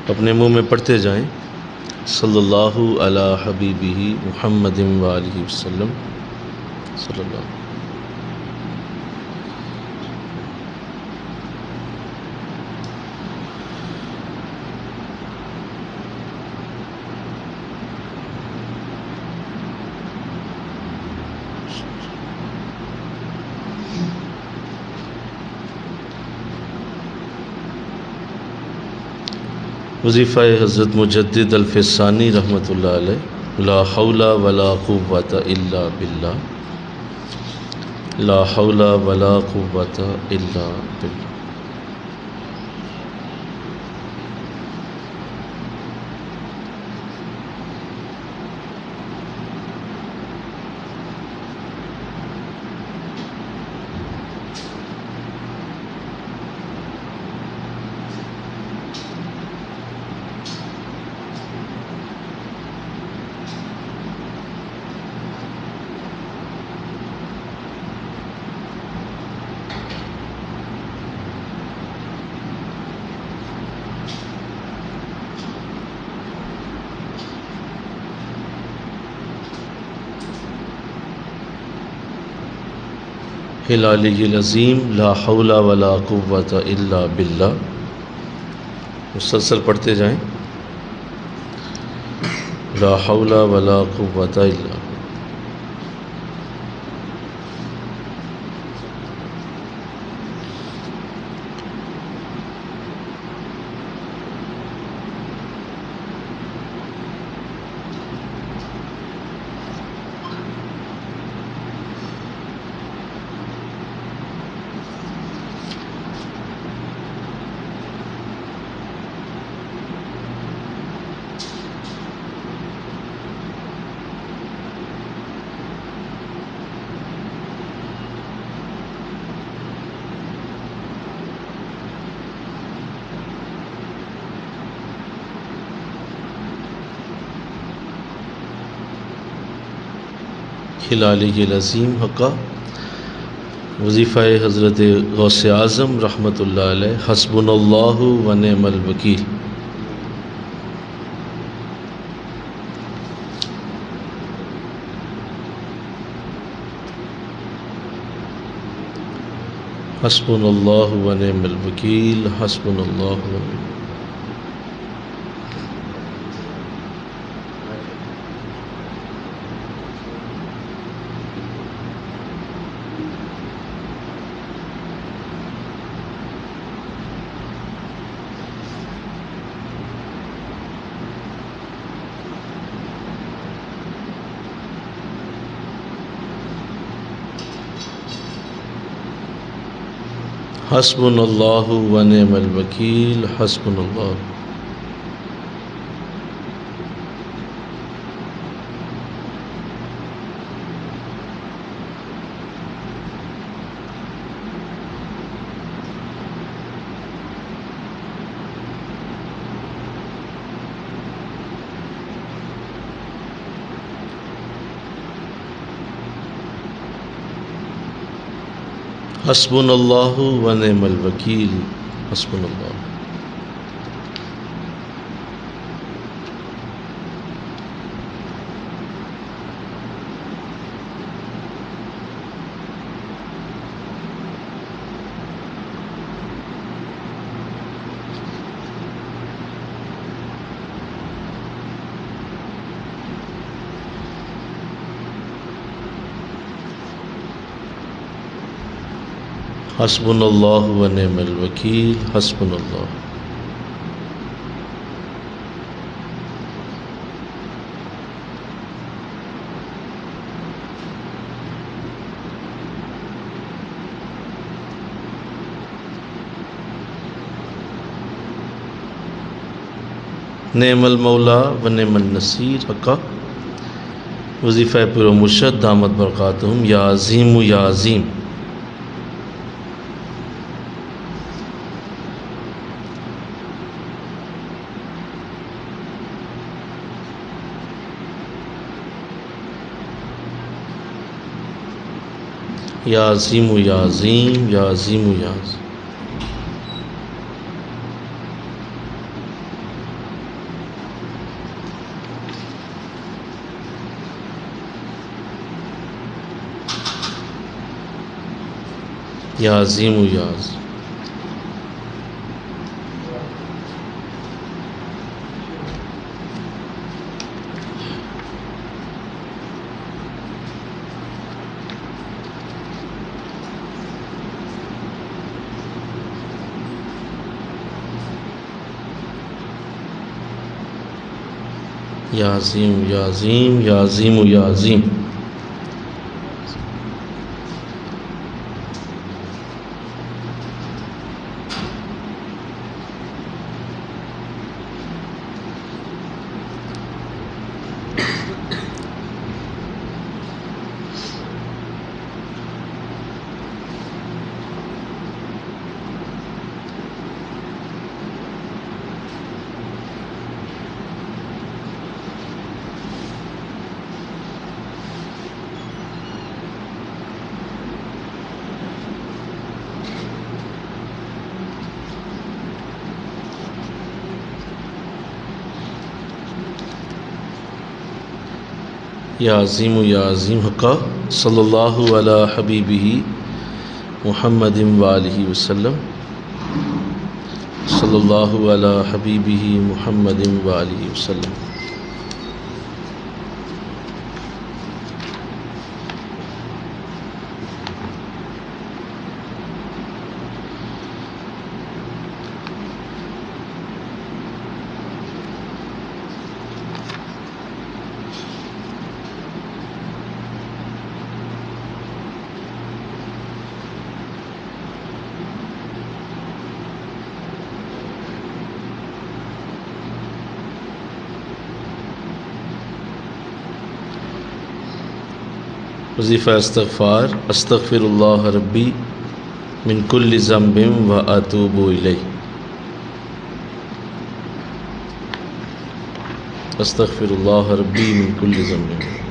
اپنے منہ میں پڑھتے جائیں صلی اللہ علی حبیبہ محمد وآلہ وسلم صلی اللہ. وظیفہ حضرت مجدد الفسانی رحمۃ اللہ علیہ. لا حول ولا قوۃ الا باللہ. لا حول ولا قوۃ الا باللہ. العلی العظیم لا حول ولا قوۃ الا باللہ. مسلسل پڑھتے جائیں لا حول ولا قوۃ الا. العلی العظیم حقہ. وظیفہ حضرت غوث اعظم رحمۃ اللہ علیہ. حسبنا اللہ و نعم الوکیل. حسبنا اللہ و نعم الوکیل. حسبنا اللہ و نعم. حسبنا اللہ و نعم الوکیل. حسبنا اللہ. حسبنا اللہ و نعم الوکیل. حسبنا اللہ. حسبنا اللہ و نعم الوکیل. حسبنا اللہ. نعم المولا و نعم النصیر حقہ. وظیفہ پر مرشد دامت برکاتہم. یا عظیم یا عظیم. یا عظیم یا عظیم. یا عظیم یا عظیم. یا عظیم یا عظیم یا عظیم یا عظیم یا عظیم یا عظیم یا عظیم یا عظیم حقا صلی اللہ علی حبیبہ محمد وآلہ وسلم صلی اللہ علی حبیبہ محمد وآلہ وسلم وظیفہ استغفار استغفر اللہ ربی من کل ذنب و اتوب الیہ استغفر اللہ ربی من کل ذنب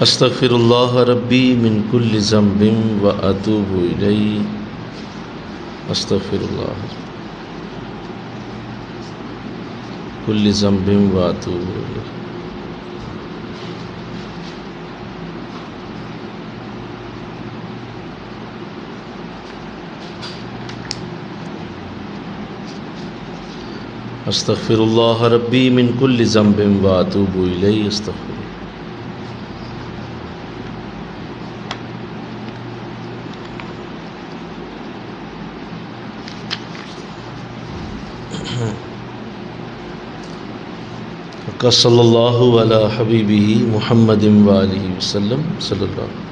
استغفر اللہ ربی من کل ذنب و اتوب الیہ استغفر اللہ کل ذنب و اتوب الیہ استغفر اللہ ربی من کل ذنب و اتوب الیہ استغفر صلی اللہ علی حبیبہ محمد وآلہ وسلم صلی اللہ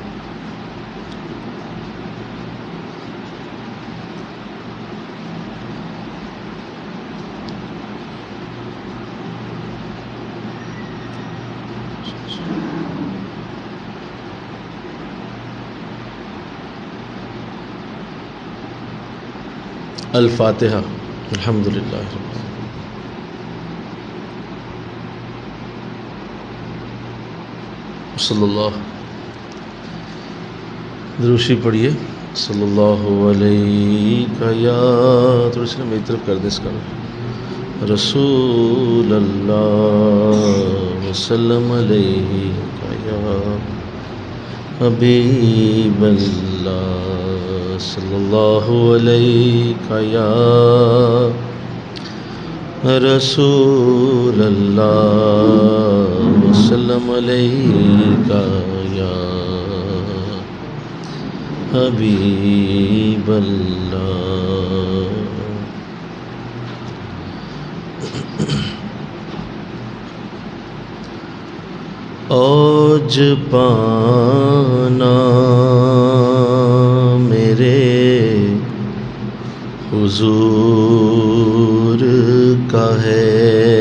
الفاتحہ الحمدللہ رب العالمین صلی اللہ دروشی پڑھیے صلی اللہ علیہ یا تھوڑی سی میری طرف کر دیں اس کا رسول اللہ وسلم علیہ یا حبیب اللہ صلی اللہ علیہ یا رسول اللہ وسلم علیہ یا حبیب اللہ اوج پانا میرے حضور کا ہے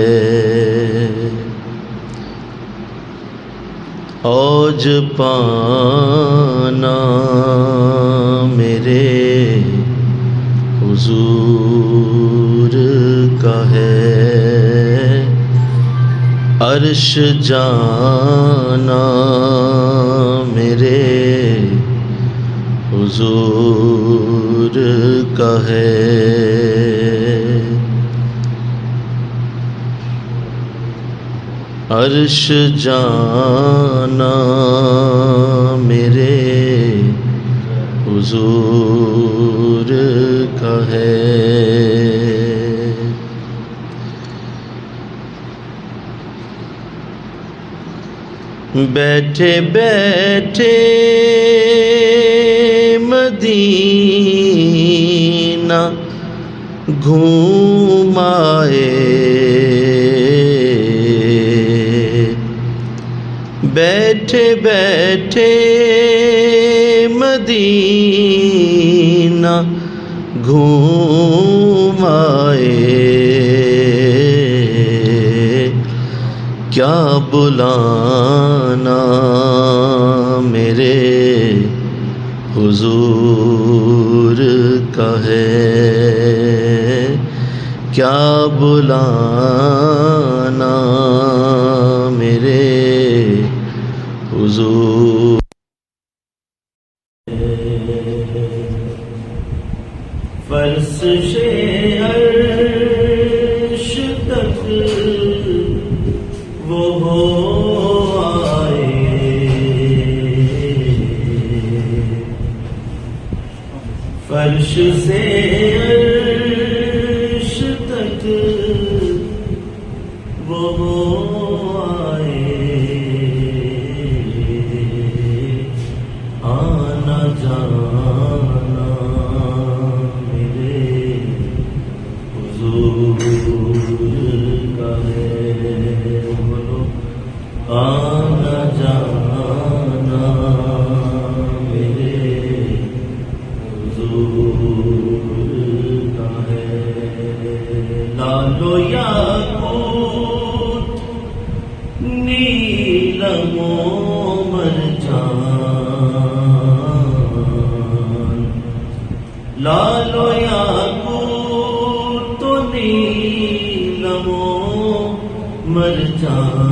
اوج پانا میرے حضور کا ہے عرش جانا میرے حضور کا ہے عرش جانا میرے حضور کا ہے بیٹھے بیٹھے مدینہ گھوم آئے بیٹھے بیٹھے مدینہ گھوم آئے کیا بلانا میرے حضور کا ہے کیا بلانا میرے حضور فرش عرش تک وہ ہو آئے فرش سے عرش تک وہ ہو آئے آنا جانا میرے حضور کا ہے بولو آنا جانا میرے حضور کا ہے لالو یاقوت نیلم و مرجان لالو یاقوت نیلم و مرجان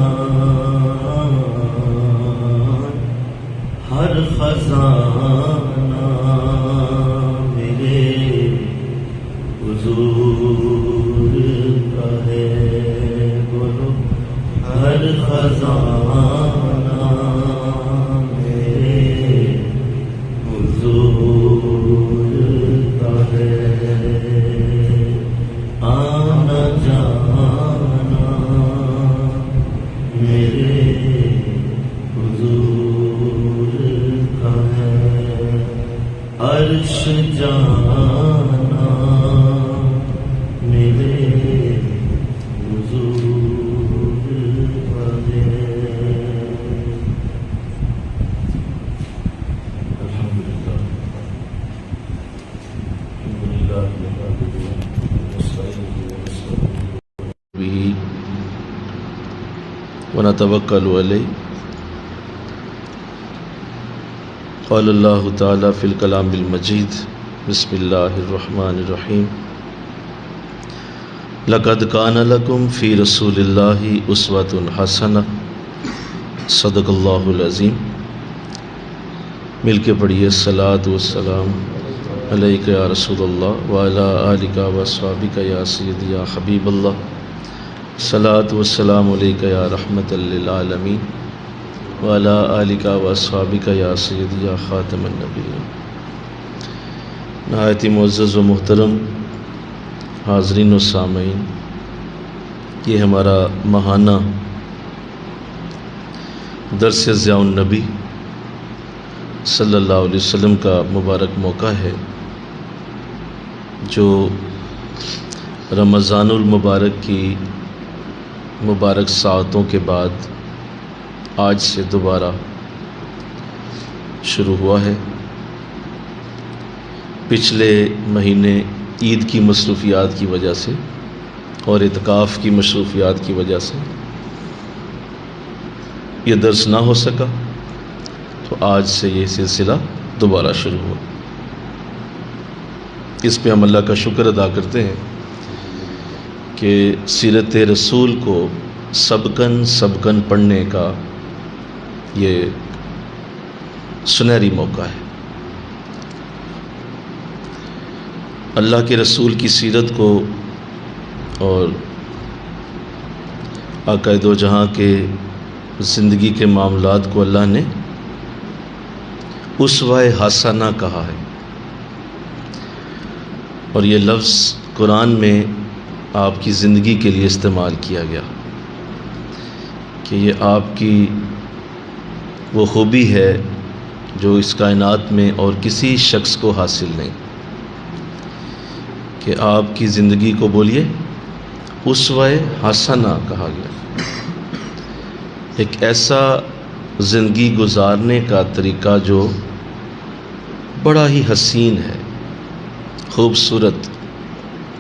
ہر خزانہ میرے حضور کا ہے بولو ہر خزانہ میرے حضور کا ہے آنا جانا میرے حضور کا ہے عرش جانا میرے حضور کا ہے الحمدللہ ونتوکل علیہ قال اللہ تعالی فی الکلام المجید بسم اللہ الرحمن الرحیم لقد کان لکم فی رسول اللہ اسوۃ حسنہ صدق اللہ العظیم مل کے پڑھیے الصلاۃ والسلام علیک یا رسول اللہ وعلی آلک واصحابک یا سیدی یا حبیب اللہ الصلاۃ والسلام علیک یا رحمۃ للعالمین وعلی آلک واصحابک یا سیدی یا خاتم النبیین نہایت معزز و محترم حاضرین و سامعین، یہ ہمارا ماہانہ درس ضیاء النبی صلی اللہ علیہ وسلم کا مبارک موقع ہے جو رمضان المبارک کی مبارک ساعتوں کے بعد آج سے دوبارہ شروع ہوا ہے۔ پچھلے مہینے عید کی مصروفیات کی وجہ سے اور اعتکاف کی مصروفیات کی وجہ سے یہ درس نہ ہو سکا، تو آج سے یہ سلسلہ دوبارہ شروع ہوا۔ اس پہ ہم اللہ کا شکر ادا کرتے ہیں کہ سیرت رسول کو سبکن پڑھنے کا یہ سنہری موقع ہے۔ اللہ کے رسول کی سیرت کو اور آقا دو جہاں کے زندگی کے معاملات کو اللہ نے اسوہ حسنہ کہا ہے، اور یہ لفظ قرآن میں آپ کی زندگی کے لیے استعمال کیا گیا کہ یہ آپ کی وہ خوبی ہے جو اس کائنات میں اور کسی شخص کو حاصل نہیں، کہ آپ کی زندگی کو بولیے اسوہ حسنہ کہا گیا، ایک ایسا زندگی گزارنے کا طریقہ جو بڑا ہی حسین ہے، خوبصورت،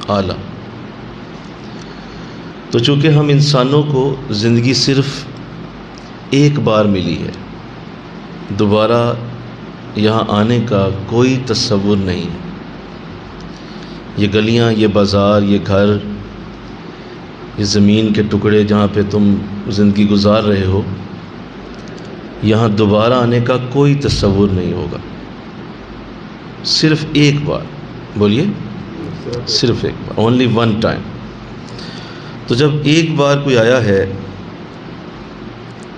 اعلیٰ۔ تو چونکہ ہم انسانوں کو زندگی صرف ایک بار ملی ہے، دوبارہ یہاں آنے کا کوئی تصور نہیں ہے۔ یہ گلیاں، یہ بازار، یہ گھر، یہ زمین کے ٹکڑے جہاں پہ تم زندگی گزار رہے ہو، یہاں دوبارہ آنے کا کوئی تصور نہیں ہوگا، صرف ایک بار، بولیے صرف ایک بار، اونلی ون ٹائم۔ تو جب ایک بار کوئی آیا ہے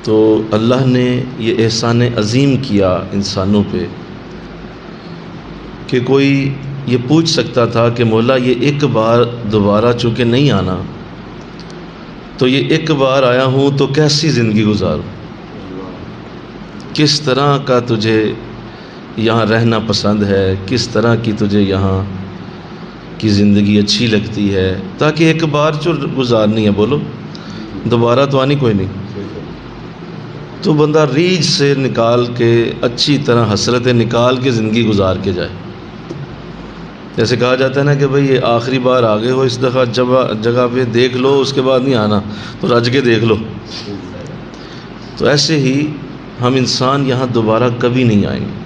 تو اللہ نے یہ احسان عظیم کیا انسانوں پہ کہ کوئی یہ پوچھ سکتا تھا کہ مولا یہ ایک بار دوبارہ چونکہ نہیں آنا، تو یہ ایک بار آیا ہوں تو کیسی زندگی گزاروں، کس طرح کا تجھے یہاں رہنا پسند ہے، کس طرح کی تجھے یہاں کی زندگی اچھی لگتی ہے، تاکہ ایک بار جو گزارنی ہے، بولو دوبارہ تو آنی کوئی نہیں، تو بندہ ریجھ سے نکال کے اچھی طرح حسرتیں نکال کے زندگی گزار کے جائے۔ جیسے کہا جاتا ہے نا کہ بھئی یہ آخری بار آ گئے ہو، اس دفعہ جگہ پہ دیکھ لو، اس کے بعد نہیں آنا، تو رج کے دیکھ لو۔ تو ایسے ہی ہم انسان یہاں دوبارہ کبھی نہیں آئیں گے۔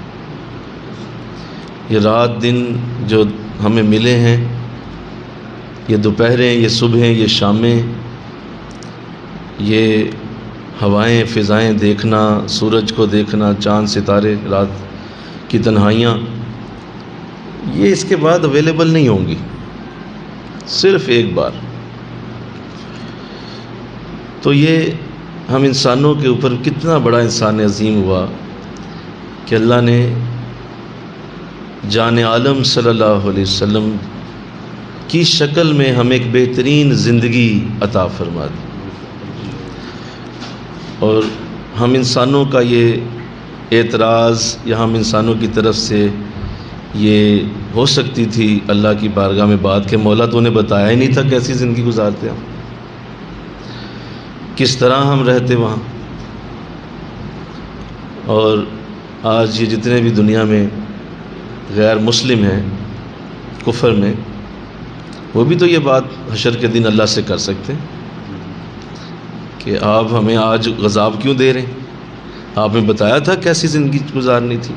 یہ رات دن جو ہمیں ملے ہیں، یہ دوپہریں، یہ صبحیں، یہ شامیں، یہ ہوائیں، فضائیں دیکھنا، سورج کو دیکھنا، چاند ستارے، رات کی تنہائیاں، یہ اس کے بعد اویلیبل نہیں ہوں گی، صرف ایک بار۔ تو یہ ہم انسانوں کے اوپر کتنا بڑا انسان عظیم ہوا کہ اللہ نے جان عالم صلی اللہ علیہ وسلم کی شکل میں ہمیں ایک بہترین زندگی عطا فرما دی، اور ہم انسانوں کا یہ اعتراض یا ہم انسانوں کی طرف سے یہ ہو سکتی تھی اللہ کی بارگاہ میں بات کہ مولا تو نے بتایا ہی نہیں تھا کیسی زندگی گزارتے ہم، کس طرح ہم رہتے وہاں۔ اور آج یہ جتنے بھی دنیا میں غیر مسلم ہیں کفر میں، وہ بھی تو یہ بات حشر کے دن اللہ سے کر سکتے ہیں کہ آپ ہمیں آج عذاب کیوں دے رہے ہیں، آپ نے بتایا تھا کیسی زندگی گزارنی تھی،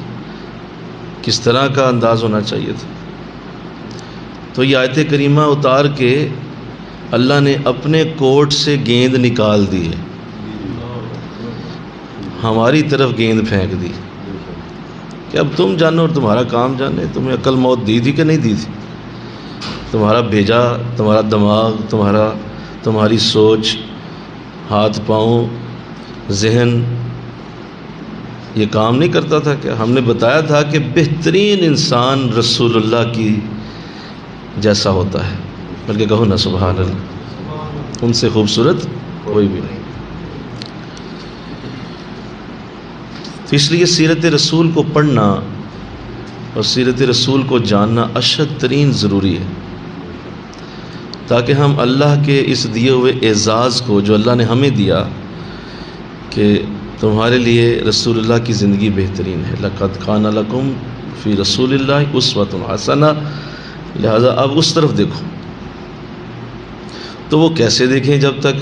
کس طرح کا انداز ہونا چاہیے تھا۔ تو یہ آیت کریمہ اتار کے اللہ نے اپنے کوٹ سے گیند نکال دی ہے، ہماری طرف گیند پھینک دی کہ اب تم جانو اور تمہارا کام جانے، تمہیں عقل موت دی تھی کہ نہیں دی تھی، تمہارا بھیجا، تمہارا دماغ، تمہاری سوچ، ہاتھ پاؤں، ذہن یہ کام نہیں کرتا تھا کہ ہم نے بتایا تھا کہ بہترین انسان رسول اللہ کی جیسا ہوتا ہے، بلکہ کہو نا سبحان اللہ، ان سے خوبصورت کوئی بھی نہیں۔ تو اس لیے سیرت رسول کو پڑھنا اور سیرت رسول کو جاننا اشد ترین ضروری ہے، تاکہ ہم اللہ کے اس دیے ہوئے اعزاز کو جو اللہ نے ہمیں دیا کہ تمہارے لیے رسول اللہ کی زندگی بہترین ہے، لقد کان لکم فی رسول اللہ اسوۃ حسنہ، لہذا اب اس طرف دیکھو۔ تو وہ کیسے دیکھیں جب تک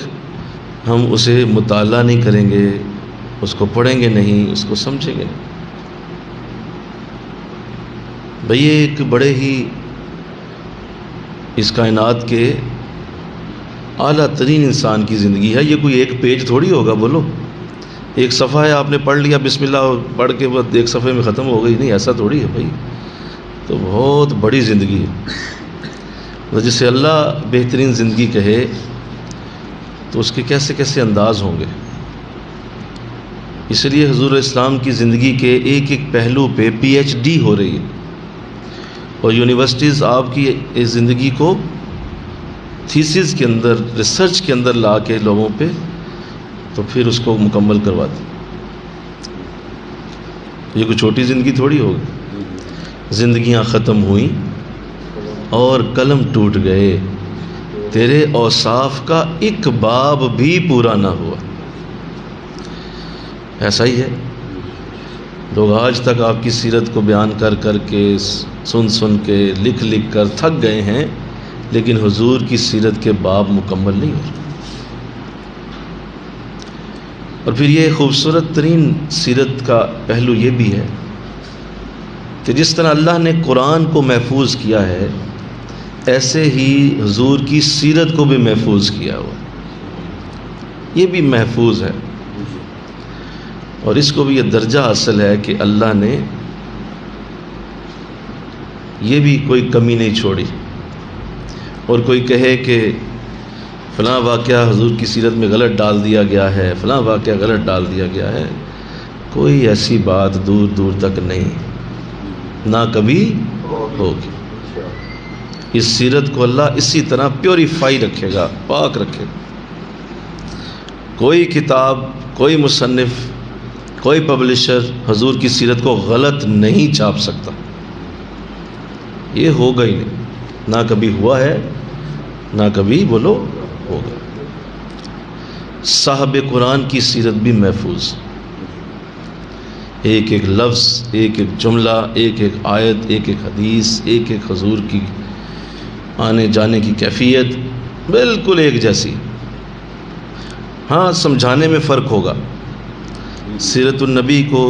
ہم اسے مطالعہ نہیں کریں گے، اس کو پڑھیں گے نہیں، اس کو سمجھیں گے نہیں۔ بھئی یہ ایک بڑے ہی اس کائنات کے اعلیٰ ترین انسان کی زندگی ہے. یہ کوئی ایک پیج تھوڑی ہوگا، بولو ایک صفحہ ہے آپ نے پڑھ لیا بسم اللہ پڑھ کے بس ایک صفحے میں ختم ہو گئی، نہیں ایسا تھوڑی ہے بھائی. تو بہت بڑی زندگی ہے. جسے اللہ بہترین زندگی کہے تو اس کے کیسے کیسے انداز ہوں گے. اس لیے حضور اسلام کی زندگی کے ایک ایک پہلو پہ پی ایچ ڈی ہو رہی ہے، اور یونیورسٹیز آپ کی اس زندگی کو تھیسز کے اندر، ریسرچ کے اندر لا کے لوگوں پہ تو پھر اس کو مکمل کرواتے. یہ کوئی چھوٹی زندگی تھوڑی ہوگی. زندگیاں ختم ہوئیں اور قلم ٹوٹ گئے، تیرے اوصاف کا ایک باب بھی پورا نہ ہوا. ایسا ہی ہے. لوگ آج تک آپ کی سیرت کو بیان کر کر کے، سن سن کے، لکھ لکھ کر تھک گئے ہیں، لیکن حضور کی سیرت کے باب مکمل نہیں ہو رہے. اور پھر یہ خوبصورت ترین سیرت کا پہلو یہ بھی ہے کہ جس طرح اللہ نے قرآن کو محفوظ کیا ہے، ایسے ہی حضور کی سیرت کو بھی محفوظ کیا ہوا. یہ بھی محفوظ ہے، اور اس کو بھی یہ درجہ حاصل ہے کہ اللہ نے یہ بھی کوئی کمی نہیں چھوڑی. اور کوئی کہے کہ فلاں واقعہ حضور کی سیرت میں غلط ڈال دیا گیا ہے، فلاں واقعہ غلط ڈال دیا گیا ہے، کوئی ایسی بات دور دور تک نہیں، نہ کبھی ہوگی. اس سیرت کو اللہ اسی طرح پیوریفائی رکھے گا، پاک رکھے گا. کوئی کتاب، کوئی مصنف، کوئی پبلشر حضور کی سیرت کو غلط نہیں چھاپ سکتا. یہ ہوگا ہی نہیں، نہ کبھی ہوا ہے، نہ کبھی بولو ہوگا. صاحب قرآن کی سیرت بھی محفوظ. ایک ایک لفظ، ایک ایک جملہ، ایک ایک آیت، ایک ایک حدیث، ایک ایک حضور کی آنے جانے کی کیفیت بالکل ایک جیسی. ہاں سمجھانے میں فرق ہوگا. سیرت النبی کو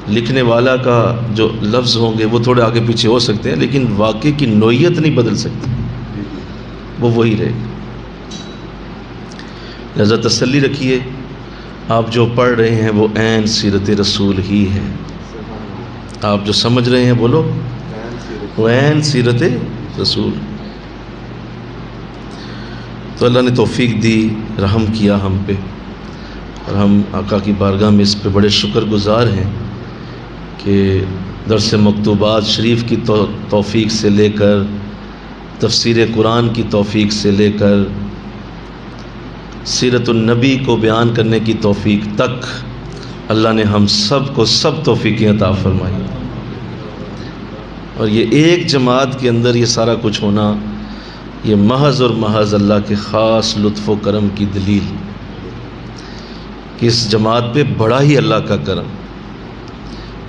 لکھنے والا کا جو لفظ ہوں گے وہ تھوڑے آگے پیچھے ہو سکتے ہیں، لیکن واقعے کی نوعیت نہیں بدل سکتی، وہ وہی رہے گی. لہذا تسلی رکھیے، آپ جو پڑھ رہے ہیں وہ عین سیرت رسول ہی ہے. آپ جو سمجھ رہے ہیں بولو وہ عین سیرت رسول. تو اللہ نے توفیق دی، رحم کیا ہم پہ، اور ہم آقا کی بارگاہ میں اس پہ بڑے شکر گزار ہیں کہ درس مکتوبات شریف کی توفیق سے لے کر، تفسیر قرآن کی توفیق سے لے کر، سیرت النبی کو بیان کرنے کی توفیق تک اللہ نے ہم سب کو سب توفیقیں عطا فرمائی. اور یہ ایک جماعت کے اندر یہ سارا کچھ ہونا، یہ محض اور محض اللہ کے خاص لطف و کرم کی دلیل کہ اس جماعت پہ بڑا ہی اللہ کا کرم.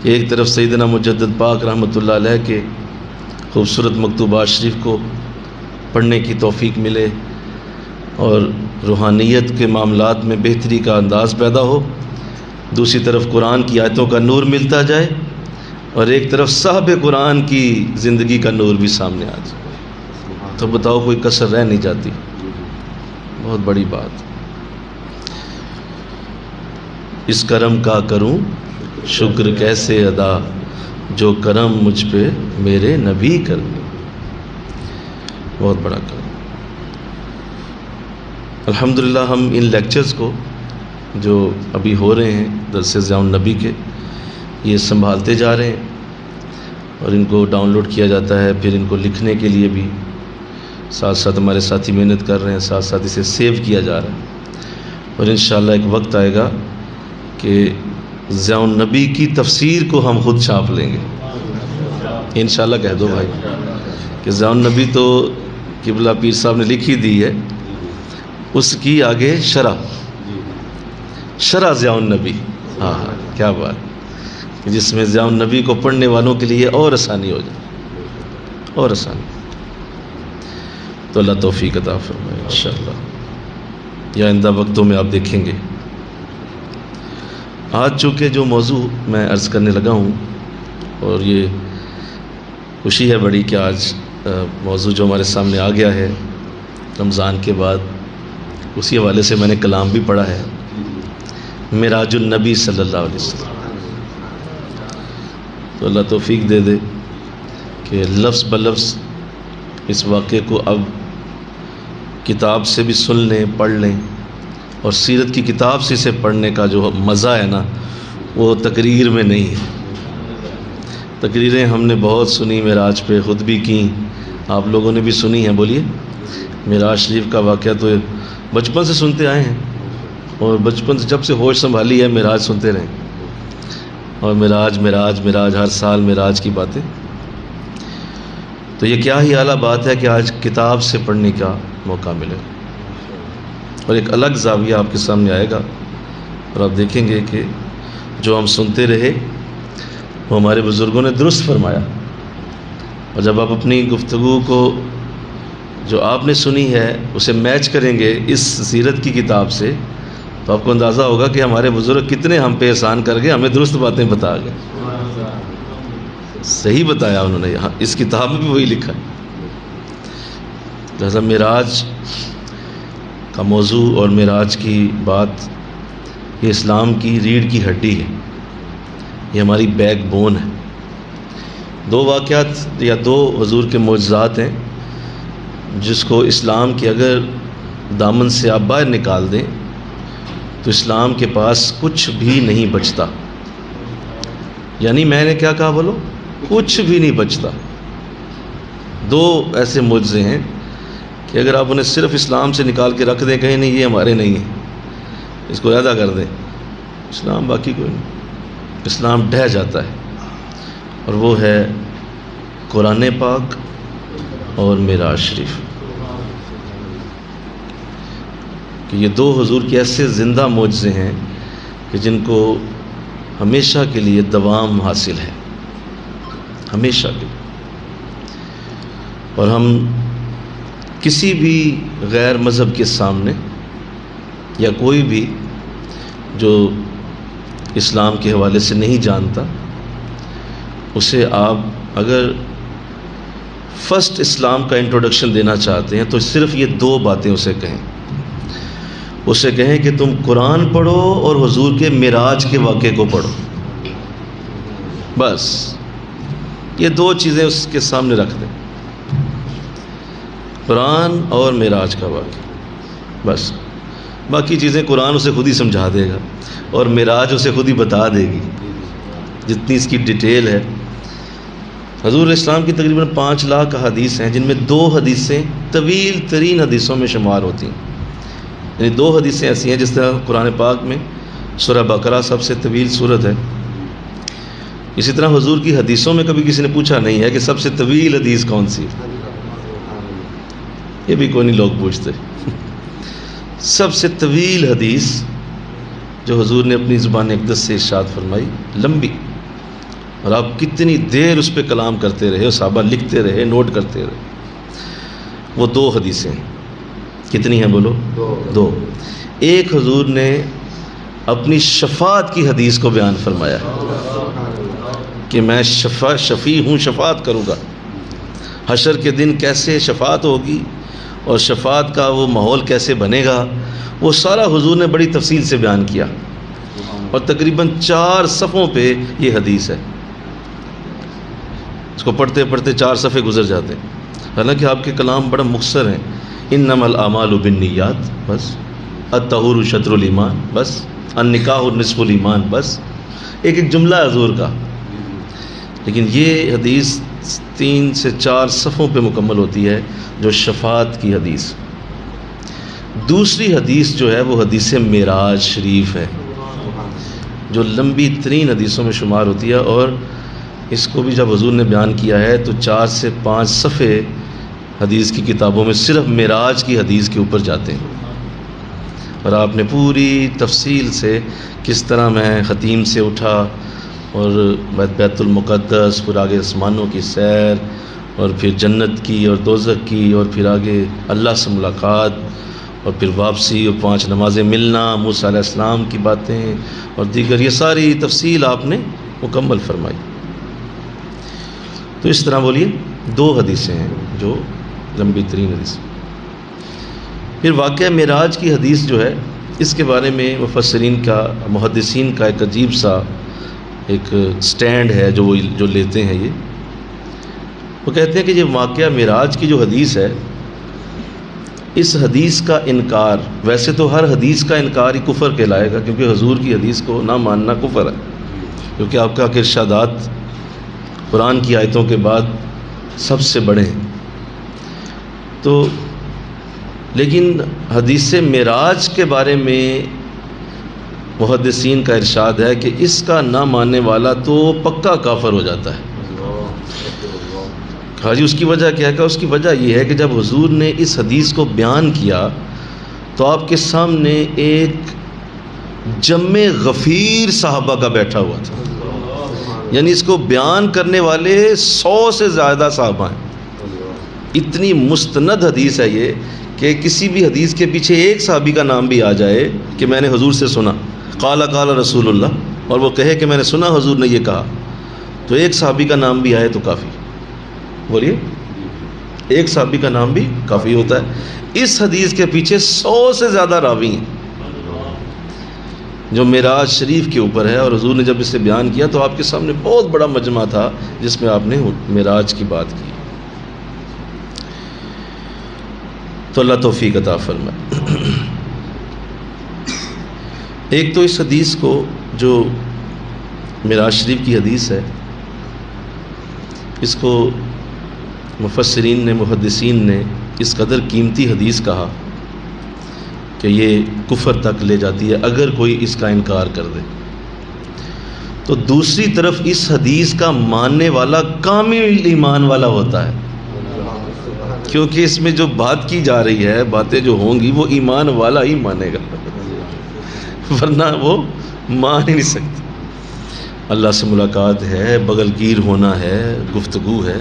ایک طرف سیدنا مجدد پاک رحمۃ اللہ علیہ کے خوبصورت مکتوبات شریف کو پڑھنے کی توفیق ملے اور روحانیت کے معاملات میں بہتری کا انداز پیدا ہو، دوسری طرف قرآن کی آیتوں کا نور ملتا جائے، اور ایک طرف صاحب قرآن کی زندگی کا نور بھی سامنے آ جائے، تو بتاؤ کوئی کسر رہ نہیں جاتی. بہت بڑی بات. اس کرم کا کروں شکر کیسے ادا، جو کرم مجھ پہ میرے نبی کر دے. بہت بڑا کرم. الحمدللہ ہم ان لیکچرز کو جو ابھی ہو رہے ہیں درس ضیاء النبی کے، یہ سنبھالتے جا رہے ہیں، اور ان کو ڈاؤن لوڈ کیا جاتا ہے. پھر ان کو لکھنے کے لیے بھی ساتھ ساتھ ہمارے ساتھی محنت کر رہے ہیں، ساتھ ساتھ اسے سیو کیا جا رہا ہے. اور انشاءاللہ ایک وقت آئے گا کہ ضیاء النبی کی تفسیر کو ہم خود چھاپ لیں گے انشاءاللہ. کہہ دو بھائی کہ ضیاء النبی تو قبلہ پیر صاحب نے لکھی دی ہے، اس کی آگے شرح ضیاء النبی. ہاں کیا بات، جس میں ضیاء النبی کو پڑھنے والوں کے لیے اور آسانی ہو جائے، اور آسانی. تو اللہ توفیق عطا فرمائے انشاءاللہ. یا آئندہ وقتوں میں آپ دیکھیں گے. آج چونکہ جو موضوع میں عرض کرنے لگا ہوں، اور یہ خوشی ہے بڑی کہ آج موضوع جو ہمارے سامنے آ گیا ہے، رمضان کے بعد اسی حوالے سے میں نے کلام بھی پڑھا ہے، معراج النبی صلی اللہ علیہ وسلم۔ تو اللہ توفیق دے دے کہ لفظ بلفظ اس واقعے کو اب کتاب سے بھی سن لیں، پڑھ لیں، اور سیرت کی کتاب سے اسے پڑھنے کا جو مزہ ہے نا وہ تقریر میں نہیں ہے۔ تقریریں ہم نے بہت سنی معراج پہ، خود بھی کی، آپ لوگوں نے بھی سنی ہیں۔ بولیے، معراج شریف کا واقعہ تو بچپن سے سنتے آئے ہیں، اور بچپن سے جب سے ہوش سنبھالی ہے معراج سنتے رہیں، اور معراج معراج معراج، ہر سال معراج کی باتیں۔ تو یہ کیا ہی اعلیٰ بات ہے کہ آج کتاب سے پڑھنے کا موقع ملے، اور ایک الگ زاویہ آپ کے سامنے آئے گا، اور آپ دیکھیں گے کہ جو ہم سنتے رہے وہ ہمارے بزرگوں نے درست فرمایا، اور جب آپ اپنی گفتگو کو جو آپ نے سنی ہے اسے میچ کریں گے اس سیرت کی کتاب سے، تو آپ کو اندازہ ہوگا کہ ہمارے بزرگ کتنے ہم پہ احسان کر گئے، ہمیں درست باتیں بتا گئے، صحیح بتایا انہوں نے، یہاں اس کتاب میں بھی وہی لکھا ہے۔ لہذا معراج کا موضوع اور معراج کی بات یہ اسلام کی ریڑھ کی ہڈی ہے، یہ ہماری بیک بون ہے۔ دو واقعات یا دو حضور کے معجزات ہیں جس کو اسلام کے اگر دامن سے آپ باہر نکال دیں تو اسلام کے پاس کچھ بھی نہیں بچتا۔ یعنی میں نے کیا کہا بولو؟ کچھ بھی نہیں بچتا۔ دو ایسے معجزے ہیں کہ اگر آپ انہیں صرف اسلام سے نکال کے رکھ دیں، کہیں نہیں یہ ہمارے نہیں ہیں، اس کو ادا کر دیں، اسلام باقی کوئی نہیں، اسلام ڈھہ جاتا ہے۔ اور وہ ہے قرآن پاک اور معراج شریف، کہ یہ دو حضور کے ایسے زندہ معجزے ہیں کہ جن کو ہمیشہ کے لیے دوام حاصل ہے، ہمیشہ کے لیے۔ اور ہم کسی بھی غیر مذہب کے سامنے یا کوئی بھی جو اسلام کے حوالے سے نہیں جانتا، اسے آپ اگر فرسٹ اسلام کا انٹروڈکشن دینا چاہتے ہیں تو صرف یہ دو باتیں اسے کہیں۔ اسے کہیں کہ تم قرآن پڑھو اور حضور کے معراج کے واقعے کو پڑھو، بس یہ دو چیزیں اس کے سامنے رکھ دیں، قرآن اور معراج کا واقعہ، بس باقی چیزیں قرآن اسے خود ہی سمجھا دے گا اور معراج اسے خود ہی بتا دے گی، جتنی اس کی ڈیٹیل ہے۔ حضور اسلام کی تقریباً 5 لاکھ حدیث ہیں، جن میں 2 حدیثیں طویل ترین حدیثوں میں شمار ہوتی ہیں، یعنی 2 حدیثیں ایسی ہیں، جس طرح قرآن پاک میں سورہ بقرہ سب سے طویل سورت ہے، اسی طرح حضور کی حدیثوں میں کبھی کسی نے پوچھا نہیں ہے کہ سب سے طویل حدیث کون سی ہے، یہ بھی کوئی نہیں لوگ پوچھتے۔ سب سے طویل حدیث جو حضور نے اپنی زبان اقدس سے ارشاد فرمائی، لمبی، اور آپ کتنی دیر اس پہ کلام کرتے رہے، صحابہ لکھتے رہے، نوٹ کرتے رہے، وہ 2 حدیثیں ہیں۔ کتنی ہیں بولو؟ 2۔ ایک حضور نے اپنی شفاعت کی حدیث کو بیان فرمایا کہ میں شفیع ہوں، شفاعت کروں گا، حشر کے دن کیسے شفاعت ہوگی اور شفاعت کا وہ ماحول کیسے بنے گا، وہ سارا حضور نے بڑی تفصیل سے بیان کیا، اور تقریباً 4 صفحوں پہ یہ حدیث ہے، اس کو پڑھتے پڑھتے 4 صفحے گزر جاتے ہیں، حالانکہ آپ کے کلام بڑا مختصر ہیں۔ انما الاعمال بالنیات، بس، الطہور شطر الایمان، بس، النکاح نصف الایمان، بس ایک ایک جملہ حضور کا، لیکن یہ حدیث 3 سے 4 صفحوں پہ مکمل ہوتی ہے، جو شفاعت کی حدیث۔ دوسری حدیث جو ہے وہ حدیث معراج شریف ہے، جو لمبی ترین حدیثوں میں شمار ہوتی ہے، اور اس کو بھی جب حضور نے بیان کیا ہے تو 4 سے 5 صفحے حدیث کی کتابوں میں صرف معراج کی حدیث کے اوپر جاتے ہیں، اور آپ نے پوری تفصیل سے کس طرح میں خطیم سے اٹھا اور بیت المقدس، پھر آگے آسمانوں کی سیر، اور پھر جنت کی اور دوزخ کی، اور پھر آگے اللہ سے ملاقات، اور پھر واپسی، اور 5 نمازیں ملنا، موسیٰ علیہ السلام کی باتیں اور دیگر، یہ ساری تفصیل آپ نے مکمل فرمائی۔ تو اس طرح بولیے 2 حدیثیں ہیں جو لمبی ترین حدیث۔ پھر واقعہ معراج کی حدیث جو ہے اس کے بارے میں مفسرین کا محدثین کا ایک عجیب سا ایک سٹینڈ ہے جو لیتے ہیں. وہ کہتے ہیں کہ یہ واقعہ معراج کی جو حدیث ہے اس حدیث کا انکار، ویسے تو ہر حدیث کا انکار ہی کفر کہلائے گا، کیونکہ حضور کی حدیث کو نہ ماننا کفر ہے، کیونکہ آپ کا ارشادات قرآن کی آیتوں کے بعد سب سے بڑے ہیں. تو لیکن حدیث معراج کے بارے میں محدثین کا ارشاد ہے کہ اس کا نہ ماننے والا تو پکا کافر ہو جاتا ہے. ہاں جی، اس کی وجہ کیا ہے؟ کہ اس کی وجہ یہ ہے کہ جب حضور نے اس حدیث کو بیان کیا تو آپ کے سامنے ایک جمع غفیر صحابہ کا بیٹھا ہوا تھا، یعنی اس کو بیان کرنے والے 100 سے زیادہ صحابہ ہیں. اتنی مستند حدیث ہے یہ کہ کسی بھی حدیث کے پیچھے ایک صحابی کا نام بھی آ جائے کہ میں نے حضور سے سنا، قال قال رسول اللہ، اور وہ کہے کہ میں نے سنا حضور نے یہ کہا، تو ایک صحابی کا نام بھی آئے تو کافی. بولیے، ایک صحابی کا نام بھی کافی ہوتا ہے. اس حدیث کے پیچھے 100 سے زیادہ راوی ہیں جو معراج شریف کے اوپر ہے، اور حضور نے جب اسے بیان کیا تو آپ کے سامنے بہت بڑا مجمع تھا جس میں آپ نے معراج کی بات کی. تو اللہ توفیق عطا فرمائے. ایک تو اس حدیث کو جو معراج شریف کی حدیث ہے اس کو مفسرین نے محدثین نے اس قدر قیمتی حدیث کہا کہ یہ کفر تک لے جاتی ہے اگر کوئی اس کا انکار کر دے. تو دوسری طرف اس حدیث کا ماننے والا کامل ایمان والا ہوتا ہے، کیونکہ اس میں جو بات کی جا رہی ہے، باتیں جو ہوں گی وہ ایمان والا ہی مانے گا، ورنہ وہ مان ہی نہیں سکتا. اللہ سے ملاقات ہے، بغل گیر ہونا ہے، گفتگو ہے،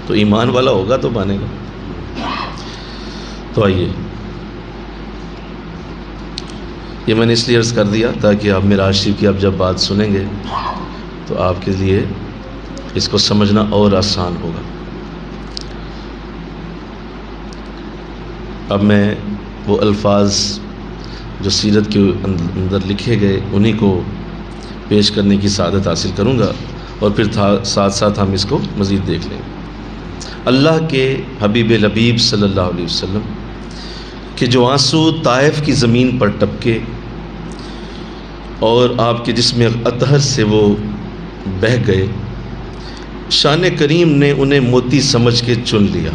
تو ایمان والا ہوگا تو مانے گا. تو آئیے، یہ میں نے اس لیے عرض کر دیا تاکہ آپ معراج شریف کی اب جب بات سنیں گے تو آپ کے لیے اس کو سمجھنا اور آسان ہوگا. اب میں وہ الفاظ جو سیرت کے اندر لکھے گئے انہی کو پیش کرنے کی سعادت حاصل کروں گا، اور پھر ساتھ ساتھ ہم اس کو مزید دیکھ لیں گے. اللہ کے حبیب لبیب صلی اللہ علیہ وسلم کہ جو آنسو طائف کی زمین پر ٹپکے اور آپ کے جسم اطہر سے وہ بہہ گئے، شان کریم نے انہیں موتی سمجھ کے چن لیا،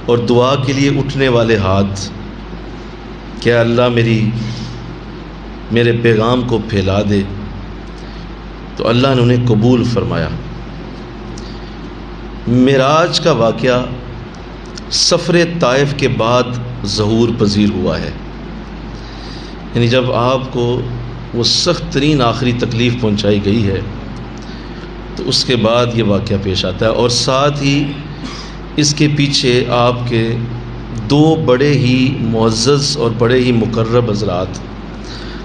اور دعا کے لیے اٹھنے والے ہاتھ کہ اللہ میرے پیغام کو پھیلا دے، تو اللہ نے انہیں قبول فرمایا. معراج کا واقعہ سفر طائف کے بعد ظہور پذیر ہوا ہے، یعنی جب آپ کو وہ سخت ترین آخری تکلیف پہنچائی گئی ہے تو اس کے بعد یہ واقعہ پیش آتا ہے. اور ساتھ ہی اس کے پیچھے آپ کے دو بڑے ہی معزز اور بڑے ہی مقرب حضرات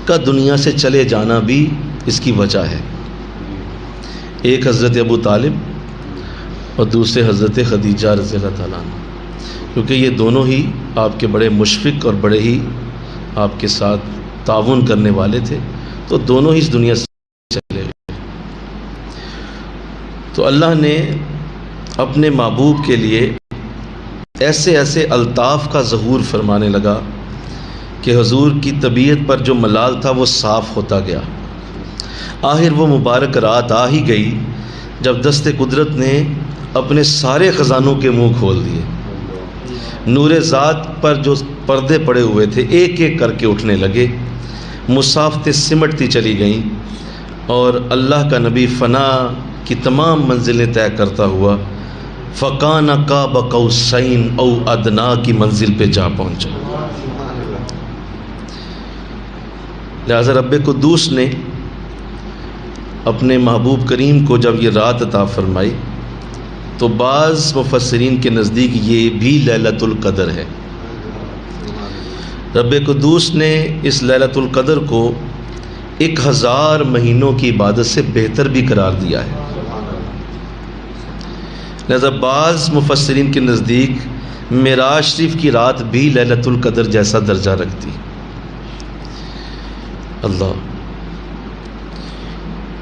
کا دنیا سے چلے جانا بھی اس کی وجہ ہے. ایک حضرت ابو طالب اور دوسرے حضرت خدیجہ رضی اللہ تعالیٰ عنہ، کیونکہ یہ دونوں ہی آپ کے بڑے مشفق اور بڑے ہی آپ کے ساتھ تعاون کرنے والے تھے، تو دونوں ہی اس دنیا سے چلے گئے. تو اللہ نے اپنے محبوب کے لیے ایسے ایسے الطاف کا ظہور فرمانے لگا کہ حضور کی طبیعت پر جو ملال تھا وہ صاف ہوتا گیا. آخر وہ مبارک رات آ ہی گئی جب دست قدرت نے اپنے سارے خزانوں کے منہ کھول دیے. نور ذات پر جو پردے پڑے ہوئے تھے ایک ایک کر کے اٹھنے لگے، مسافتیں سمٹتی چلی گئیں، اور اللہ کا نبی فنا کی تمام منزلیں طے کرتا ہوا فَقَانَ قَابَ قَوْسَيْنِ او ادنا کی منزل پہ جا پہنچا. لہذا رب قدوس نے اپنے محبوب کریم کو جب یہ رات عطا فرمائی تو بعض مفسرین کے نزدیک یہ بھی لیلۃ القدر ہے. رب قدوس نے اس لیلۃ القدر کو 1000 مہینوں کی عبادت سے بہتر بھی قرار دیا ہے. لہذا بعض مفسرین کے نزدیک معراج شریف کی رات بھی لیلۃ القدر جیسا درجہ رکھتی ہے۔ اللہ،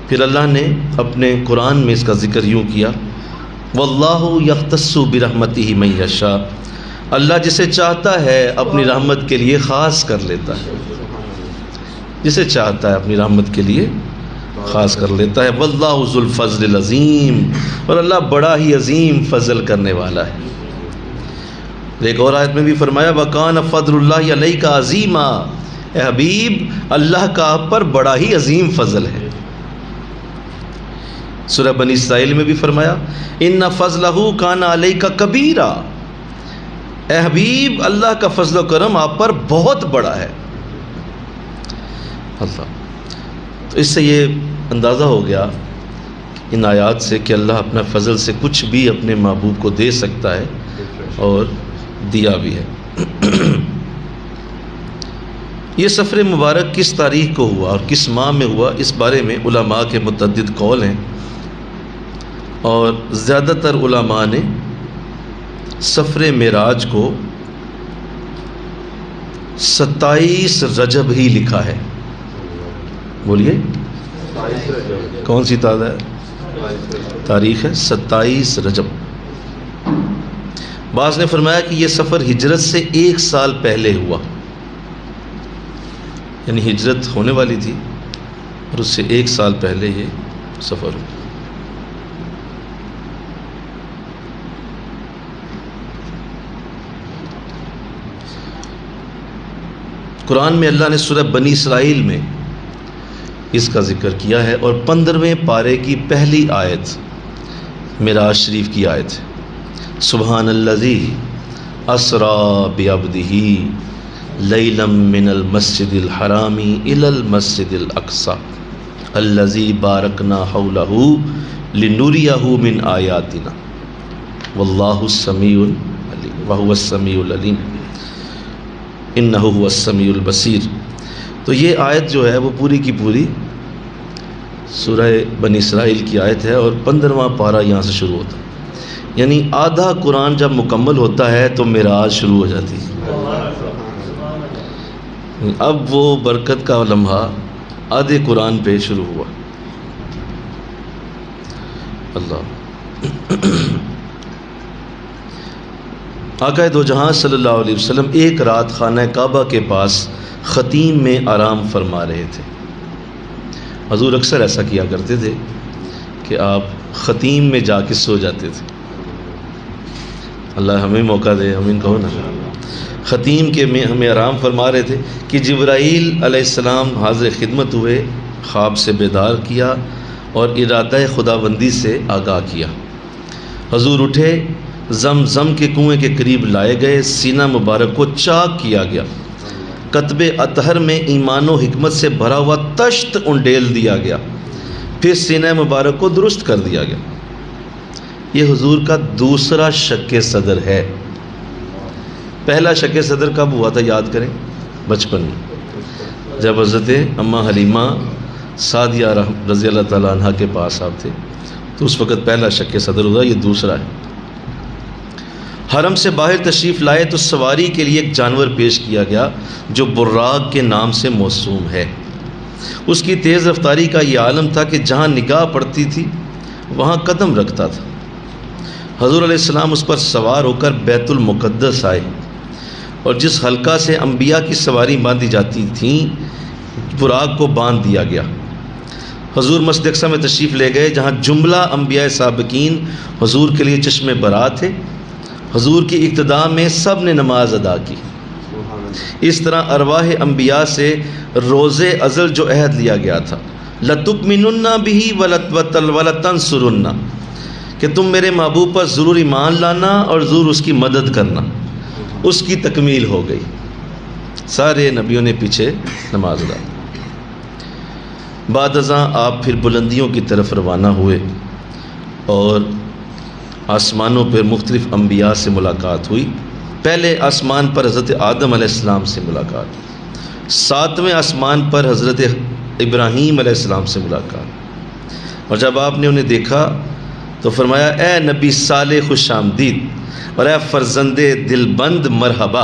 پھر اللہ نے اپنے قرآن میں اس کا ذکر یوں کیا، واللہ یختص برحمتہ من یشاء، اللہ جسے چاہتا ہے اپنی رحمت کے لیے خاص کر لیتا ہے، جسے چاہتا ہے اپنی رحمت کے لیے خاص کر لیتا ہے۔ واللہ ذو الفضل العظیم، اور اللہ بڑا ہی عظیم فضل کرنے والا ہے۔ ایک اور آیت میں بھی فرمایا، وَكَانَ فَضْلُ اللَّهِ عَلَيْكَ عَظِيمًا، اے حبیب اللہ کا آپ پر بڑا ہی عظیم فضل ہے۔ سورہ بنی اسرائیل میں بھی فرمایا، إِنَّ فَضْلَهُ كَانَ عَلَيْكَ كَبِيرًا، اے حبیب اللہ کا فضل و کرم آپ پر بہت بڑا ہے۔ اللہ، تو اس سے یہ اندازہ ہو گیا ان آیات سے کہ اللہ اپنا فضل سے کچھ بھی اپنے محبوب کو دے سکتا ہے، اور دیا بھی ہے۔ یہ سفر مبارک کس تاریخ کو ہوا اور کس ماہ میں ہوا، اس بارے میں علماء کے متعدد قول ہیں، اور زیادہ تر علماء نے سفر معراج کو 27 رجب ہی لکھا ہے۔ بولیے کون سی تاریخ ہے؟ 27 رجب۔ بعض نے فرمایا کہ یہ سفر ہجرت سے 1 سال پہلے ہوا، یعنی ہجرت ہونے والی تھی اور اس سے 1 سال پہلے یہ سفر ہوا۔ قرآن میں اللہ نے سورہ بنی اسرائیل میں اس کا ذکر کیا ہے، اور 15ویں پارے کی پہلی آیت معراج شریف کی آیت ہے، سبحان الذی اسریٰ بعبدہ لیلا من المسجد الحرام الی المسجد الاقصی الذی بارکنا حولہ لنریہ من آیاتنا واللہ السمیع العلیم وہو السمیع العلیم انہ هو السمیع البصیر۔ تو یہ آیت جو ہے وہ پوری کی پوری سورہ بنی اسرائیل کی آیت ہے، اور 15واں پارہ یہاں سے شروع ہوتا ہے، یعنی آدھا قرآن جب مکمل ہوتا ہے تو معراج شروع ہو جاتی ہے۔ اب وہ برکت کا لمحہ آدھے قرآن پہ شروع ہوا۔ اللہ، آقا دو جہاں صلی اللہ علیہ وسلم ایک رات خانہ کعبہ کے پاس خطیم میں آرام فرما رہے تھے۔ حضور اکثر ایسا کیا کرتے تھے کہ آپ خطیم میں جا کے سو جاتے تھے۔ اللہ ہمیں موقع دے، ہمیں کہو نا، خطیم کے میں ہمیں آرام فرما رہے تھے کہ جبرائیل علیہ السلام حاضر خدمت ہوئے، خواب سے بیدار کیا اور ارادہ خداوندی سے آگاہ کیا۔ حضور اٹھے، زمزم کے کنویں کے قریب لائے گئے، سینہ مبارک کو چاک کیا گیا، کتب اطہر میں ایمان و حکمت سے بھرا ہوا تشت انڈیل دیا گیا، پھر سینہ مبارک کو درست کر دیا گیا۔ یہ حضور کا دوسرا شق صدر ہے۔ پہلا شق صدر کب ہوا تھا یاد کریں؟ بچپن میں، جب حضرت اماں حلیمہ سعدیہ رضی اللہ تعالیٰ عنہ کے پاس آپ تھے، تو اس وقت پہلا شق صدر ہوا، یہ دوسرا ہے۔ حرم سے باہر تشریف لائے تو سواری کے لیے ایک جانور پیش کیا گیا جو براق کے نام سے موسوم ہے۔ اس کی تیز رفتاری کا یہ عالم تھا کہ جہاں نگاہ پڑتی تھی وہاں قدم رکھتا تھا۔ حضور علیہ السلام اس پر سوار ہو کر بیت المقدس آئے، اور جس حلقہ سے انبیاء کی سواری باندھی جاتی تھیں براق کو باندھ دیا گیا۔ حضور مسجد اقصی میں تشریف لے گئے، جہاں جملہ انبیاء سابقین حضور کے لیے چشم برات تھے۔ حضور کی اقتداء میں سب نے نماز ادا کی۔ اس طرح ارواح انبیاء سے روز ازل جو عہد لیا گیا تھا، لَتُؤْمِنُنَّ بِهِ وَلَتَنْصُرُنَّ، کہ تم میرے محبوب پر ضرور ایمان لانا اور ضرور اس کی مدد کرنا، اس کی تکمیل ہو گئی۔ سارے نبیوں نے پیچھے نماز ادا کی۔ بعد ازاں آپ پھر بلندیوں کی طرف روانہ ہوئے، اور آسمانوں پر مختلف انبیاء سے ملاقات ہوئی۔ پہلے آسمان پر حضرت آدم علیہ السلام سے ملاقات، 7ویں آسمان پر حضرت ابراہیم علیہ السلام سے ملاقات، اور جب آپ نے انہیں دیکھا تو فرمایا اے نبی صالح خوش آمدید اور اے فرزند دل بند مرحبا۔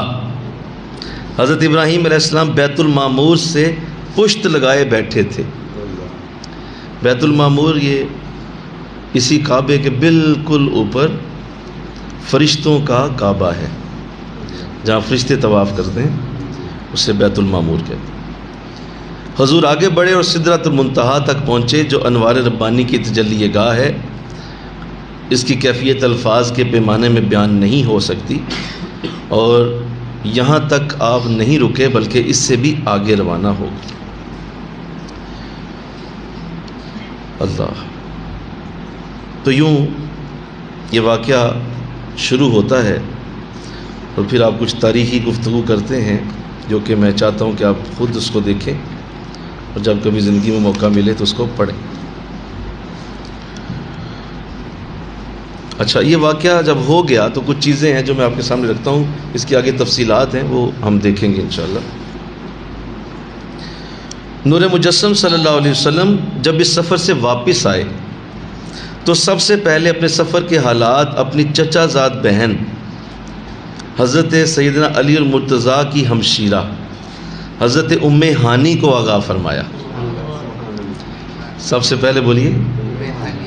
حضرت ابراہیم علیہ السلام بیت المعمور سے پشت لگائے بیٹھے تھے۔ بیت المعمور یہ اسی کعبے کے بالکل اوپر فرشتوں کا کعبہ ہے، جہاں فرشتے طواف کرتے ہیں، اسے بیت المعمور کہتے ہیں۔ حضور آگے بڑھے اور سدرۃ المنتہا تک پہنچے، جو انوار ربانی کی تجلی گاہ ہے۔ اس کی کیفیت الفاظ کے پیمانے میں بیان نہیں ہو سکتی، اور یہاں تک آپ نہیں رکے بلکہ اس سے بھی آگے روانہ ہو گئے۔ اللہ، تو یوں یہ واقعہ شروع ہوتا ہے، اور پھر آپ کچھ تاریخی گفتگو کرتے ہیں جو کہ میں چاہتا ہوں کہ آپ خود اس کو دیکھیں، اور جب کبھی زندگی میں موقع ملے تو اس کو پڑھیں۔ اچھا، یہ واقعہ جب ہو گیا تو کچھ چیزیں ہیں جو میں آپ کے سامنے رکھتا ہوں، اس کی آگے تفصیلات ہیں وہ ہم دیکھیں گے انشاءاللہ۔ نور مجسم صلی اللہ علیہ وسلم جب اس سفر سے واپس آئے تو سب سے پہلے اپنے سفر کے حالات اپنی چچا زاد بہن حضرت سیدنا علی المرتضیٰ کی ہمشیرہ حضرت ام ہانی کو آگاہ فرمایا۔ سب سے پہلے بولیے،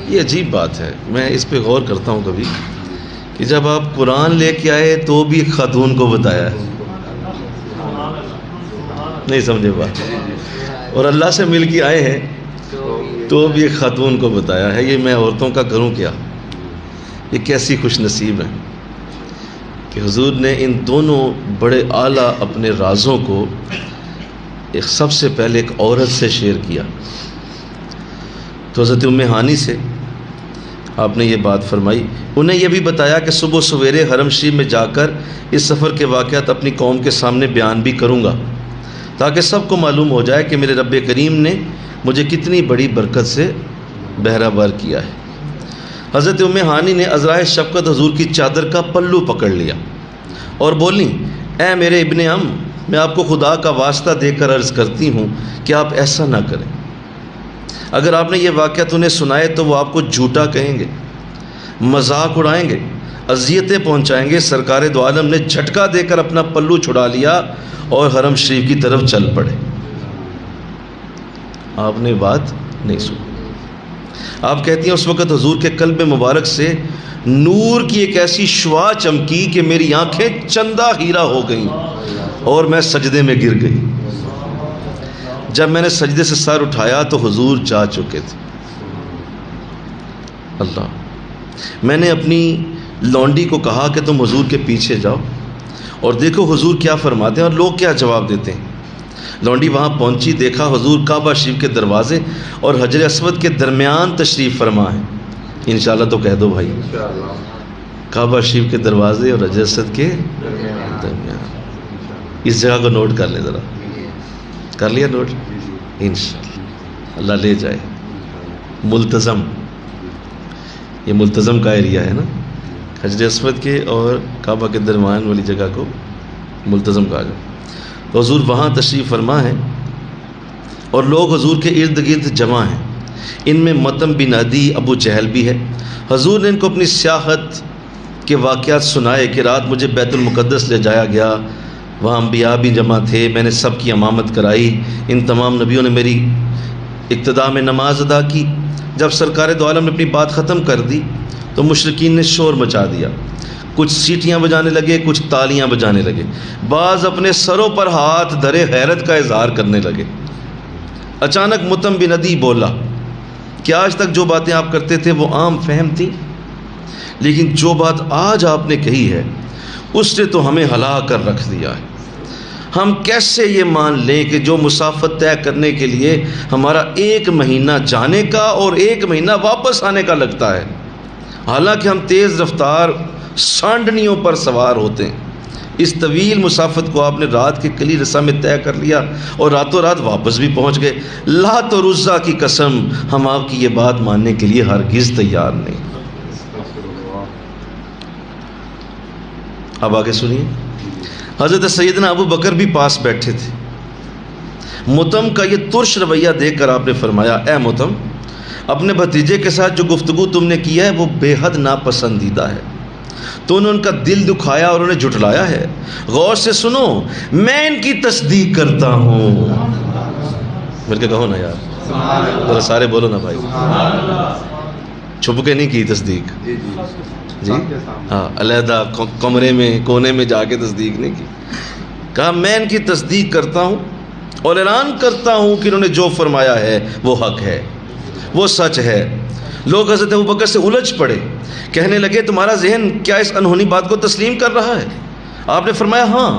یہ عجیب بات ہے، میں اس پہ غور کرتا ہوں کبھی کہ جب آپ قرآن لے کے آئے تو بھی ایک خاتون کو بتایا ہے، نہیں سمجھے بات، اور اللہ سے مل کے آئے ہیں تو بھی ایک خاتون کو بتایا ہے۔ یہ میں عورتوں کا کروں کیا، یہ کیسی خوش نصیب ہیں کہ حضور نے ان دونوں بڑے اعلیٰ اپنے رازوں کو ایک سب سے پہلے ایک عورت سے شیئر کیا۔ تو حضرت ام ہانی سے آپ نے یہ بات فرمائی، انہیں یہ بھی بتایا کہ صبح سویرے حرم شریف میں جا کر اس سفر کے واقعات اپنی قوم کے سامنے بیان بھی کروں گا، تاکہ سب کو معلوم ہو جائے کہ میرے رب کریم نے مجھے کتنی بڑی برکت سے بہرہ بار کیا ہے۔ حضرت ام ہانی نے عذرائے شفقت حضور کی چادر کا پلو پکڑ لیا اور بولیں، اے میرے ابن ام، میں آپ کو خدا کا واسطہ دے کر عرض کرتی ہوں کہ آپ ایسا نہ کریں۔ اگر آپ نے یہ واقعات انہیں سنائے تو وہ آپ کو جھوٹا کہیں گے، مذاق اڑائیں گے، اذیتیں پہنچائیں گے۔ سرکار دو عالم نے جھٹکا دے کر اپنا پلو چھڑا لیا اور حرم شریف کی طرف چل پڑے۔ آپ نے بات نہیں سنی۔ آپ کہتی ہیں اس وقت حضور کے قلب مبارک سے نور کی ایک ایسی شعاع چمکی کہ میری آنکھیں چندہ ہیرا ہو گئیں اور میں سجدے میں گر گئی۔ جب میں نے سجدے سے سر اٹھایا تو حضور جا چکے تھے۔ اللہ، میں نے اپنی لونڈی کو کہا کہ تم حضور کے پیچھے جاؤ اور دیکھو حضور کیا فرماتے ہیں اور لوگ کیا جواب دیتے ہیں۔ لونڈی وہاں پہنچی، دیکھا حضور کعبہ شریف کے دروازے اور حجر اسود کے درمیان تشریف فرما ہے۔ انشاءاللہ تو کہہ دو بھائی، کعبہ شریف کے دروازے اور حجر اسود کے درمیان۔ اس جگہ کو نوٹ کر لیں، ذرا کر لیا نوٹ؟ انشاءاللہ اللہ لے جائے۔ ملتزم، یہ ملتزم کا ایریا ہے نا، حجر اسود کے اور کعبہ کے درمیان والی جگہ کو ملتزم کہا جائے۔ تو حضور وہاں تشریف فرما ہے اور لوگ حضور کے ارد گرد جمع ہیں۔ ان میں مطعم بن عدی ابو جہل بھی ہے۔ حضور نے ان کو اپنی سیاحت کے واقعات سنائے کہ رات مجھے بیت المقدس لے جایا گیا، وہاں انبیاء بھی جمع تھے، میں نے سب کی امامت کرائی، ان تمام نبیوں نے میری ابتدا میں نماز ادا کی۔ جب سرکار دو عالم نے اپنی بات ختم کر دی تو مشرکین نے شور مچا دیا، کچھ سیٹیاں بجانے لگے، کچھ تالیاں بجانے لگے، بعض اپنے سروں پر ہاتھ دھرے حیرت کا اظہار کرنے لگے۔ اچانک مطعم بن عدی بولا کہ آج تک جو باتیں آپ کرتے تھے وہ عام فہم تھیں، لیکن جو بات آج آپ نے کہی ہے اس نے تو ہمیں ہلا کر رکھ دیا ہے۔ ہم کیسے یہ مان لیں کہ جو مسافت طے کرنے کے لیے ہمارا 1 مہینہ جانے کا اور 1 مہینہ واپس آنے کا لگتا ہے، حالانکہ ہم تیز رفتار سانڈنیوں پر سوار ہوتے ہیں۔ اس طویل مسافت کو آپ نے رات کے کلی رسا میں طے کر لیا اور راتوں رات واپس بھی پہنچ گئے۔ لات اور عزا کی قسم، ہم آپ کی یہ بات ماننے کے لیے ہرگز تیار نہیں۔ اب آگے سنیے، حضرت سیدنا ابو بکر بھی پاس بیٹھے تھے۔ مطعم کا یہ ترش رویہ دیکھ کر آپ نے فرمایا، اے مطعم، اپنے بھتیجے کے ساتھ جو گفتگو تم نے کی ہے وہ بے حد ناپسندیدہ ہے، تو انہوں نے ان کا دل دکھایا اور انہیں جھٹلایا ہے۔ غور سے سنو، میں ان کی تصدیق کرتا ہوں۔ مل کے کہو نا یار، ذرا سارے بولو نا بھائی۔ چھپ کے نہیں کی تصدیق، جی ہاں، علیحدہ کمرے میں کونے میں جا کے تصدیق نہیں کی، کہا میں ان کی تصدیق کرتا ہوں اور اعلان کرتا ہوں کہ انہوں نے جو فرمایا ہے وہ حق ہے، وہ سچ ہے۔ لوگ حضرت ابوبکر سے الجھ پڑے، کہنے لگے تمہارا ذہن کیا اس انہونی بات کو تسلیم کر رہا ہے؟ آپ نے فرمایا ہاں،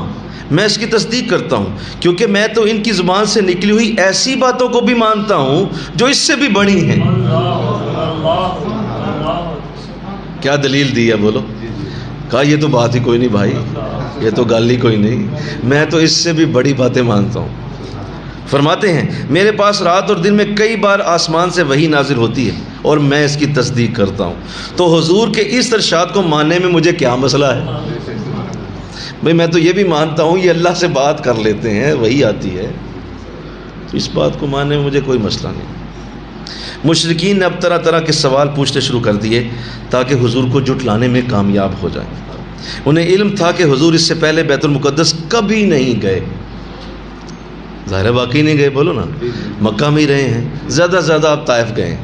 میں اس کی تصدیق کرتا ہوں، کیونکہ میں تو ان کی زبان سے نکلی ہوئی ایسی باتوں کو بھی مانتا ہوں جو اس سے بھی بڑی ہیں۔ کیا دلیل دی ہے بولو؟ کہا یہ تو بات ہی کوئی نہیں بھائی، یہ تو گل ہی کوئی نہیں، میں تو اس سے بھی بڑی باتیں مانتا ہوں۔ فرماتے ہیں میرے پاس رات اور دن میں کئی بار آسمان سے وحی نازل ہوتی ہے اور میں اس کی تصدیق کرتا ہوں، تو حضور کے اس ارشاد کو ماننے میں مجھے کیا مسئلہ ہے؟ بھئی میں تو یہ بھی مانتا ہوں یہ اللہ سے بات کر لیتے ہیں، وحی آتی ہے، تو اس بات کو ماننے میں مجھے کوئی مسئلہ نہیں۔ مشرکین نے اب طرح طرح کے سوال پوچھنے شروع کر دیے تاکہ حضور کو جھٹلانے میں کامیاب ہو جائیں۔ انہیں علم تھا کہ حضور اس سے پہلے بیت المقدس کبھی نہیں گئے، ظاہر واقعی نہیں گئے، بولو نا، مکہ میں ہی رہے ہیں، زیادہ سے زیادہ آپ طائف گئے ہیں،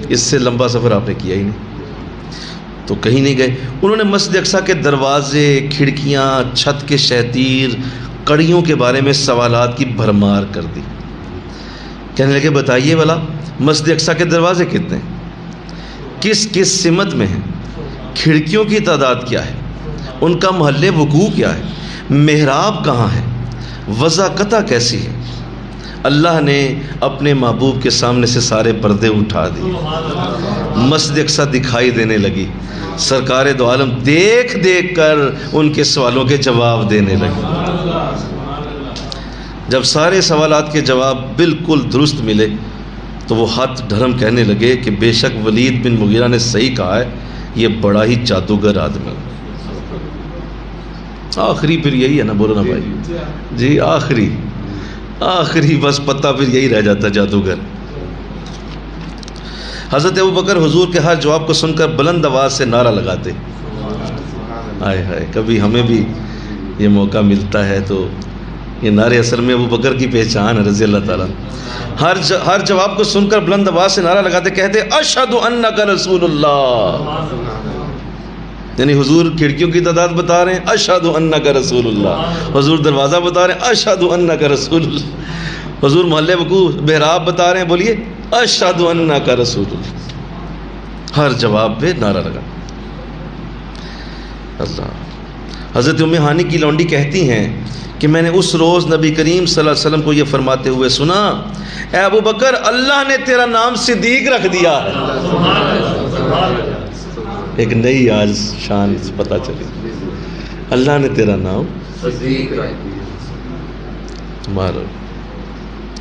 اس سے لمبا سفر آپ نے کیا ہی نہیں، تو کہیں نہیں گئے۔ انہوں نے مسجد اقصیٰ کے دروازے، کھڑکیاں، چھت کے شہتیر، کڑیوں کے بارے میں سوالات کی بھرمار کر دی۔ کہنے لگے بتائیے بھلا مسجد اقصیٰ کے دروازے کتنے ہیں؟ کس کس سمت میں ہیں؟ کھڑکیوں کی تعداد کیا ہے؟ ان کا محل وقوع کیا ہے؟ محراب کہاں ہے؟ وضع قطع کیسی ہے؟ اللہ نے اپنے محبوب کے سامنے سے سارے پردے اٹھا دیے، مسجد اقصیٰ دکھائی دینے لگی، سرکار دو عالم دیکھ دیکھ کر ان کے سوالوں کے جواب دینے لگے۔ جب سارے سوالات کے جواب بالکل درست ملے تو وہ ہاتھ دھرم کہنے لگے کہ بے شک ولید بن مغیرہ نے صحیح کہا ہے، یہ بڑا ہی جادوگر آدمی۔ آخری پھر یہی ہے نا، بولو نا بھائی، جی آخری بس پتہ پھر یہی رہ جاتا ہے، جادوگر۔ حضرت ابوبکر حضور کے ہر جواب کو سن کر بلند آواز سے نعرہ لگاتے، ہائے ہائے، کبھی ہمیں بھی یہ موقع ملتا ہے تو یہ نعرے اثر میں ابوبکر کی پہچان ہے رضی اللہ تعالیٰ۔ ہر جواب کو سن کر بلند آواز سے نعرہ لگاتے کہتے اشہد انک رسول اللہ، یعنی حضور کھڑکیوں کی تعداد بتا رہے ہیں، اشہد انک رسول اللہ، حضور دروازہ بتا رہے ہیں، اشہد انک رسول اللہ، حضور محل وقوع محراب بتا رہے ہیں، بولیے اشہد انک رسول اللہ، ہر جواب پہ نعرہ لگا۔ اللہ، حضرت ام ہانی کی لونڈی کہتی ہیں کہ میں نے اس روز نبی کریم صلی اللہ علیہ وسلم کو یہ فرماتے ہوئے سنا، اے ابو بکر اللہ نے تیرا نام صدیق رکھ دیا ہے۔ ایک نئی آج شان پتہ چلی، اللہ نے تیرا نام صدیق رکھ دیا مارو۔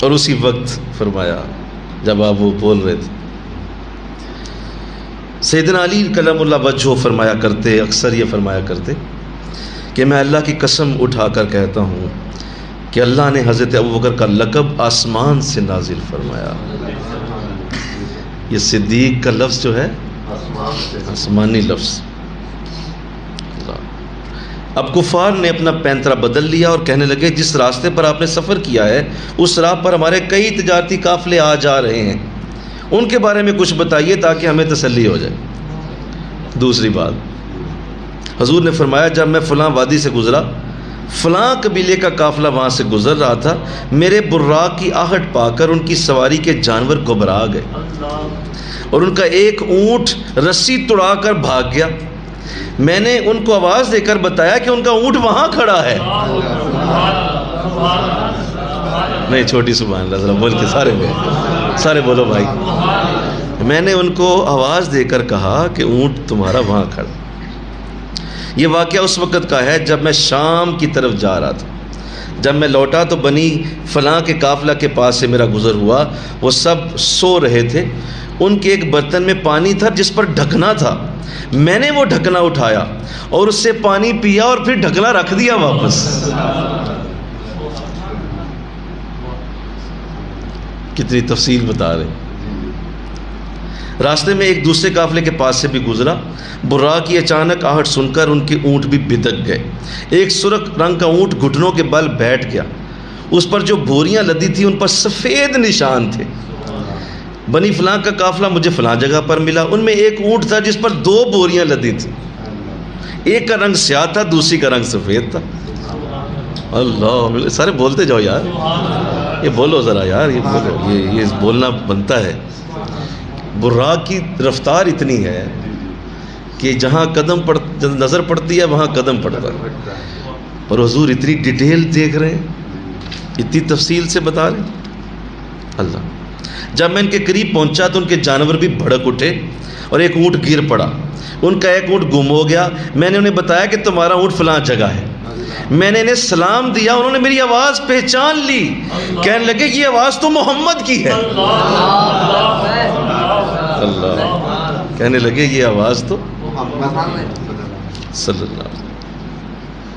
اور اسی وقت فرمایا جب آپ وہ بول رہے تھے، سیدنا علی کلام اللہ وجہہ فرمایا کرتے، اکثر یہ فرمایا کرتے کہ میں اللہ کی قسم اٹھا کر کہتا ہوں کہ اللہ نے حضرت ابوبکر کا لقب آسمان سے نازل فرمایا۔ یہ صدیق کا لفظ جو ہے آسمانی لفظ۔ اب کفار نے اپنا پینترا بدل لیا اور کہنے لگے جس راستے پر آپ نے سفر کیا ہے اس راہ پر ہمارے کئی تجارتی قافلے آ جا رہے ہیں، ان کے بارے میں کچھ بتائیے تاکہ ہمیں تسلی ہو جائے۔ دوسری بات، حضور نے فرمایا جب میں فلاں وادی سے گزرا، فلاں قبیلے کا قافلہ وہاں سے گزر رہا تھا، میرے براق کی آہٹ پا کر ان کی سواری کے جانور گھبرا گئے اور ان کا ایک اونٹ رسی توڑا کر بھاگ گیا۔ میں نے ان کو آواز دے کر بتایا کہ ان کا اونٹ وہاں کھڑا ہے۔ نہیں چھوٹی سبحان اللہ، ذرا بول کے سارے بولو بھائی۔ میں نے ان کو آواز دے کر کہا کہ اونٹ تمہارا وہاں کھڑا۔ یہ واقعہ اس وقت کا ہے جب میں شام کی طرف جا رہا تھا۔ جب میں لوٹا تو بنی فلاں کے قافلہ کے پاس سے میرا گزر ہوا، وہ سب سو رہے تھے، ان کے ایک برتن میں پانی تھا جس پر ڈھکنا تھا، میں نے وہ ڈھکنا اٹھایا اور اس سے پانی پیا اور پھر ڈھکنا رکھ دیا واپس۔ کتنی تفصیل بتا رہے۔ راستے میں ایک دوسرے قافلے کے پاس سے بھی گزرا، براق کی اچانک آہٹ سن کر ان کے اونٹ بھی بدک گئے۔ ایک سرخ رنگ کا اونٹ گھٹنوں کے بل بیٹھ گیا، اس پر جو بوریاں لدی تھیں ان پر سفید نشان تھے۔ بنی فلاں کا قافلہ مجھے فلاں جگہ پر ملا، ان میں ایک اونٹ تھا جس پر 2 بوریاں لدی تھیں، ایک کا رنگ سیاہ تھا، دوسری کا رنگ سفید تھا۔ اللہ، سارے بولتے جاؤ یار، یہ بولو ذرا یار، یہ بولو، یہ بولنا بنتا ہے۔ براق کی رفتار اتنی ہے کہ جہاں نظر پڑتی ہے وہاں قدم پڑتا ہے، اور حضور اتنی ڈیٹیل دیکھ رہے ہیں، اتنی تفصیل سے بتا رہے ہیں۔ اللہ، جب میں ان کے قریب پہنچا تو ان کے جانور بھی بھڑک اٹھے اور ایک اونٹ گر پڑا، ان کا ایک اونٹ گم ہو گیا۔ میں نے انہیں بتایا کہ تمہارا اونٹ فلاں جگہ ہے، میں نے انہیں سلام دیا، انہوں نے میری آواز پہچان لی، کہنے لگے یہ آواز تو محمد کی ہے۔ اللہ، کہنے لگے یہ آواز تو صلی اللہ علیہ وسلم۔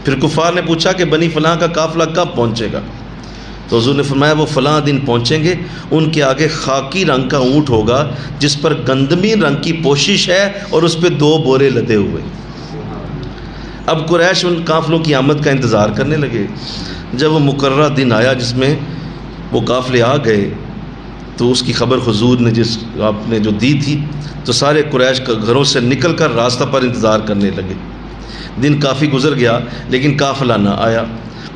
پھر کفار نے پوچھا کہ بنی فلاں کا قافلہ کب پہنچے گا؟ تو حضور نے فرمایا وہ فلاں دن پہنچیں گے، ان کے آگے خاکی رنگ کا اونٹ ہوگا جس پر گندمی رنگ کی پوشش ہے اور اس پہ 2 بورے لدے ہوئے۔ اب قریش ان قافلوں کی آمد کا انتظار کرنے لگے۔ جب وہ مقررہ دن آیا جس میں وہ قافلے آ گئے تو اس کی خبر حضور نے آپ نے جو دی تھی، تو سارے قریش گھروں سے نکل کر راستہ پر انتظار کرنے لگے۔ دن کافی گزر گیا لیکن قافلہ نہ آیا۔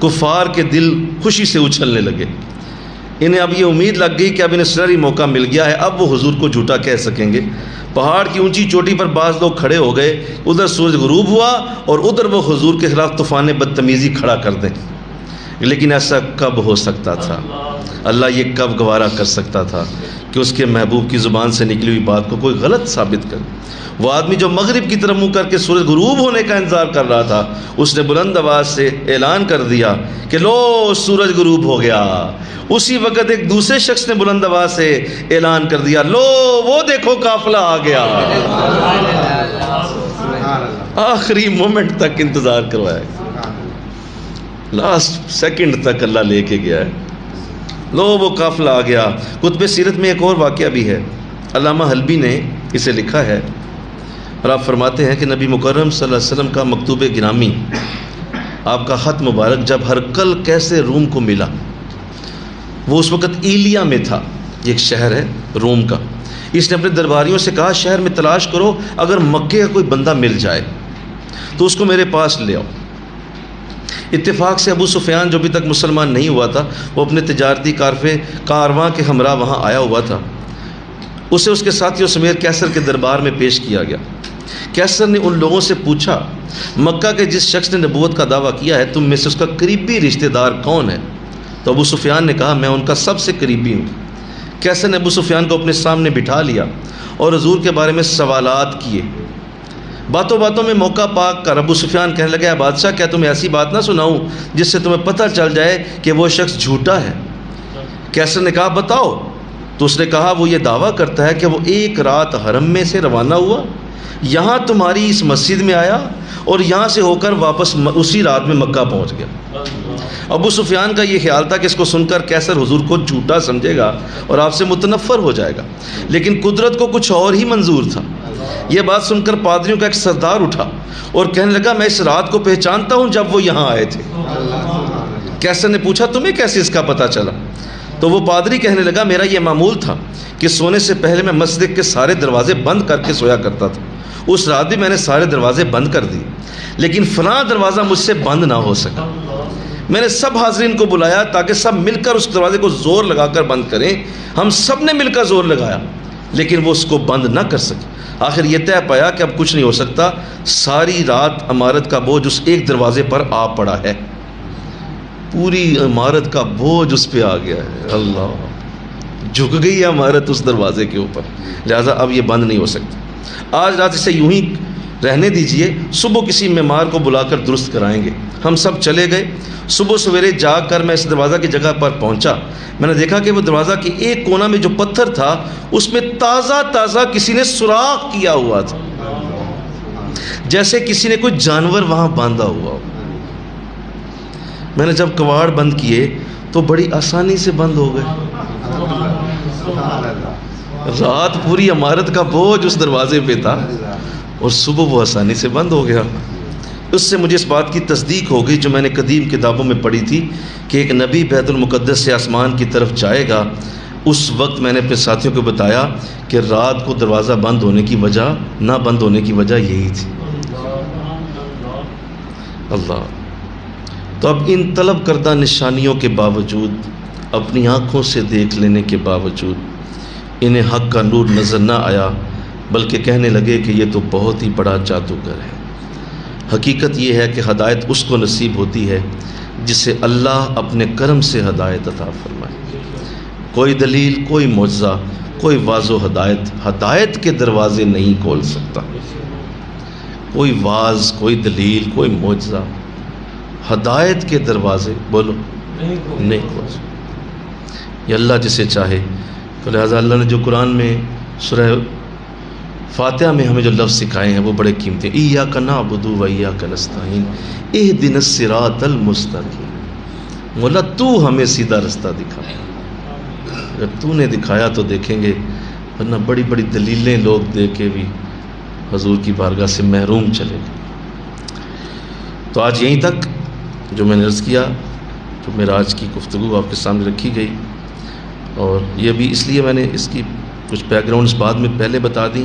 کفار کے دل خوشی سے اچھلنے لگے، انہیں اب یہ امید لگ گئی کہ اب انہیں سنہری موقع مل گیا ہے، اب وہ حضور کو جھوٹا کہہ سکیں گے۔ پہاڑ کی اونچی چوٹی پر بعض لوگ کھڑے ہو گئے، ادھر سورج غروب ہوا اور ادھر وہ حضور کے خلاف طوفان بدتمیزی کھڑا کر دیں۔ لیکن ایسا کب ہو سکتا تھا؟ اللہ یہ کب گوارا کر سکتا تھا کہ اس کے محبوب کی زبان سے نکلی ہوئی بات کو کوئی غلط ثابت کرے؟ وہ آدمی جو مغرب کی طرف منہ کر کے سورج غروب ہونے کا انتظار کر رہا تھا، اس نے بلند آواز سے اعلان کر دیا کہ لو سورج غروب ہو گیا۔ اسی وقت ایک دوسرے شخص نے بلند آواز سے اعلان کر دیا، لو وہ دیکھو قافلہ آ گیا۔ آخری مومنٹ تک انتظار کروایا، لاسٹ سیکنڈ تک اللہ لے کے گیا ہے۔ لو وہ قافلہ آ گیا۔ کتب سیرت میں ایک اور واقعہ بھی ہے، علامہ حلبی نے اسے لکھا ہے، اور آپ فرماتے ہیں کہ نبی مکرم صلی اللہ علیہ وسلم کا مکتوب گرامی، آپ کا خط مبارک جب ہرقل کیسے روم کو ملا، وہ اس وقت ایلیا میں تھا، یہ ایک شہر ہے روم کا۔ اس نے اپنے درباریوں سے کہا شہر میں تلاش کرو، اگر مکے کا کوئی بندہ مل جائے تو اس کو میرے پاس لے آؤ۔ اتفاق سے ابو سفیان جو ابھی تک مسلمان نہیں ہوا تھا، وہ اپنے تجارتی کارواں کے ہمراہ وہاں آیا ہوا تھا۔ اسے اس کے ساتھیوں سمیت کیسر کے دربار میں پیش کیا گیا۔ کیسر نے ان لوگوں سے پوچھا مکہ کے جس شخص نے نبوت کا دعویٰ کیا ہے تم میں سے اس کا قریبی رشتہ دار کون ہے؟ تو ابو سفیان نے کہا میں ان کا سب سے قریبی ہوں۔ کیسر نے ابو سفیان کو اپنے سامنے بٹھا لیا اور حضور کے بارے میں سوالات کیے۔ باتوں باتوں میں موقع پا کر ابو سفیان کہنے لگا بادشاہ کیا تمہیں ایسی بات نہ سناؤں جس سے تمہیں پتہ چل جائے کہ وہ شخص جھوٹا ہے؟ کیسر نے کہا بتاؤ۔ تو اس نے کہا وہ یہ دعویٰ کرتا ہے کہ وہ ایک رات حرم میں سے روانہ ہوا، یہاں تمہاری اس مسجد میں آیا اور یہاں سے ہو کر واپس اسی رات میں مکہ پہنچ گیا۔ ابو سفیان کا یہ خیال تھا کہ اس کو سن کر کیسر حضور کو جھوٹا سمجھے گا اور آپ سے متنفر ہو جائے گا، لیکن قدرت کو کچھ اور ہی منظور تھا۔ یہ بات سن کر پادریوں کا ایک سردار اٹھا اور کہنے لگا میں اس رات کو پہچانتا ہوں جب وہ یہاں آئے تھے۔ کیسر نے پوچھا تمہیں کیسے اس کا پتہ چلا؟ تو وہ پادری کہنے لگا میرا یہ معمول تھا کہ سونے سے پہلے میں مسجد کے سارے دروازے بند کر کے سویا کرتا تھا۔ اس رات بھی میں نے سارے دروازے بند کر دیے، لیکن فلاں دروازہ مجھ سے بند نہ ہو سکا۔ میں نے سب حاضرین کو بلایا تاکہ سب مل کر اس دروازے کو زور لگا کر بند کریں۔ ہم سب نے مل کر زور لگایا لیکن وہ اس کو بند نہ کر سکے۔ آخر یہ طے پایا کہ اب کچھ نہیں ہو سکتا۔ ساری رات عمارت کا بوجھ اس ایک دروازے پر آ پڑا ہے، پوری عمارت کا بوجھ اس پہ آ گیا ہے۔ اللہ، جھک گئی ہے عمارت اس دروازے کے اوپر، لہٰذا اب یہ بند نہیں ہو سکتا۔ آج رات اسے یوں ہی رہنے دیجئے، صبح کسی معمار کو بلا کر درست کرائیں گے۔ ہم سب چلے گئے۔ صبح سویرے جاگ کر میں اس دروازہ کی جگہ پر پہنچا۔ میں نے دیکھا کہ وہ دروازہ کے ایک کونا میں جو پتھر تھا اس میں تازہ تازہ کسی نے سوراخ کیا ہوا تھا، جیسے کسی نے کوئی جانور وہاں باندھا ہوا ہو۔ میں نے جب کواڑ بند کیے تو بڑی آسانی سے بند ہو گئے۔ رات پوری عمارت کا بوجھ اس دروازے پہ تھا اور صبح وہ آسانی سے بند ہو گیا۔ اس سے مجھے اس بات کی تصدیق ہو گئی جو میں نے قدیم کتابوں میں پڑھی تھی کہ ایک نبی بیت المقدس سے آسمان کی طرف جائے گا۔ اس وقت میں نے اپنے ساتھیوں کو بتایا کہ رات کو دروازہ بند ہونے کی وجہ، نہ بند ہونے کی وجہ یہی تھی۔ اللہ، تو اب ان طلب کردہ نشانیوں کے باوجود، اپنی آنکھوں سے دیکھ لینے کے باوجود انہیں حق کا نور نظر نہ آیا، بلکہ کہنے لگے کہ یہ تو بہت ہی بڑا جادوگر ہے۔ حقیقت یہ ہے کہ ہدایت اس کو نصیب ہوتی ہے جسے اللہ اپنے کرم سے ہدایت عطا فرمائے۔ کوئی دلیل، کوئی معجزہ، کوئی واضح ہدایت کے دروازے نہیں کھول سکتا۔ کوئی واز، کوئی دلیل، کوئی معجزہ ہدایت کے دروازے بولو نہیں کھول سکتا۔ یہ اللہ جسے چاہے۔ تو لہٰذا اللہ نے جو قرآن میں سورہ فاتحہ میں ہمیں جو لفظ سکھائے ہیں وہ بڑے قیمتی ہیں۔ ایاک نعبد و ایاک نستعین اہدنا الصراط المستقیم۔ مولا تو ہمیں سیدھا رستہ دکھا۔ اگر تو نے دکھایا تو دیکھیں گے، ورنہ بڑی بڑی دلیلیں لوگ دے کے بھی حضور کی بارگاہ سے محروم چلے گئے۔ تو آج یہیں تک جو میں نے عرض کیا، جو معراج کی گفتگو آپ کے سامنے رکھی گئی، اور یہ بھی اس لیے میں نے اس کی کچھ بیک گراؤنڈز بعد میں پہلے بتا دیں،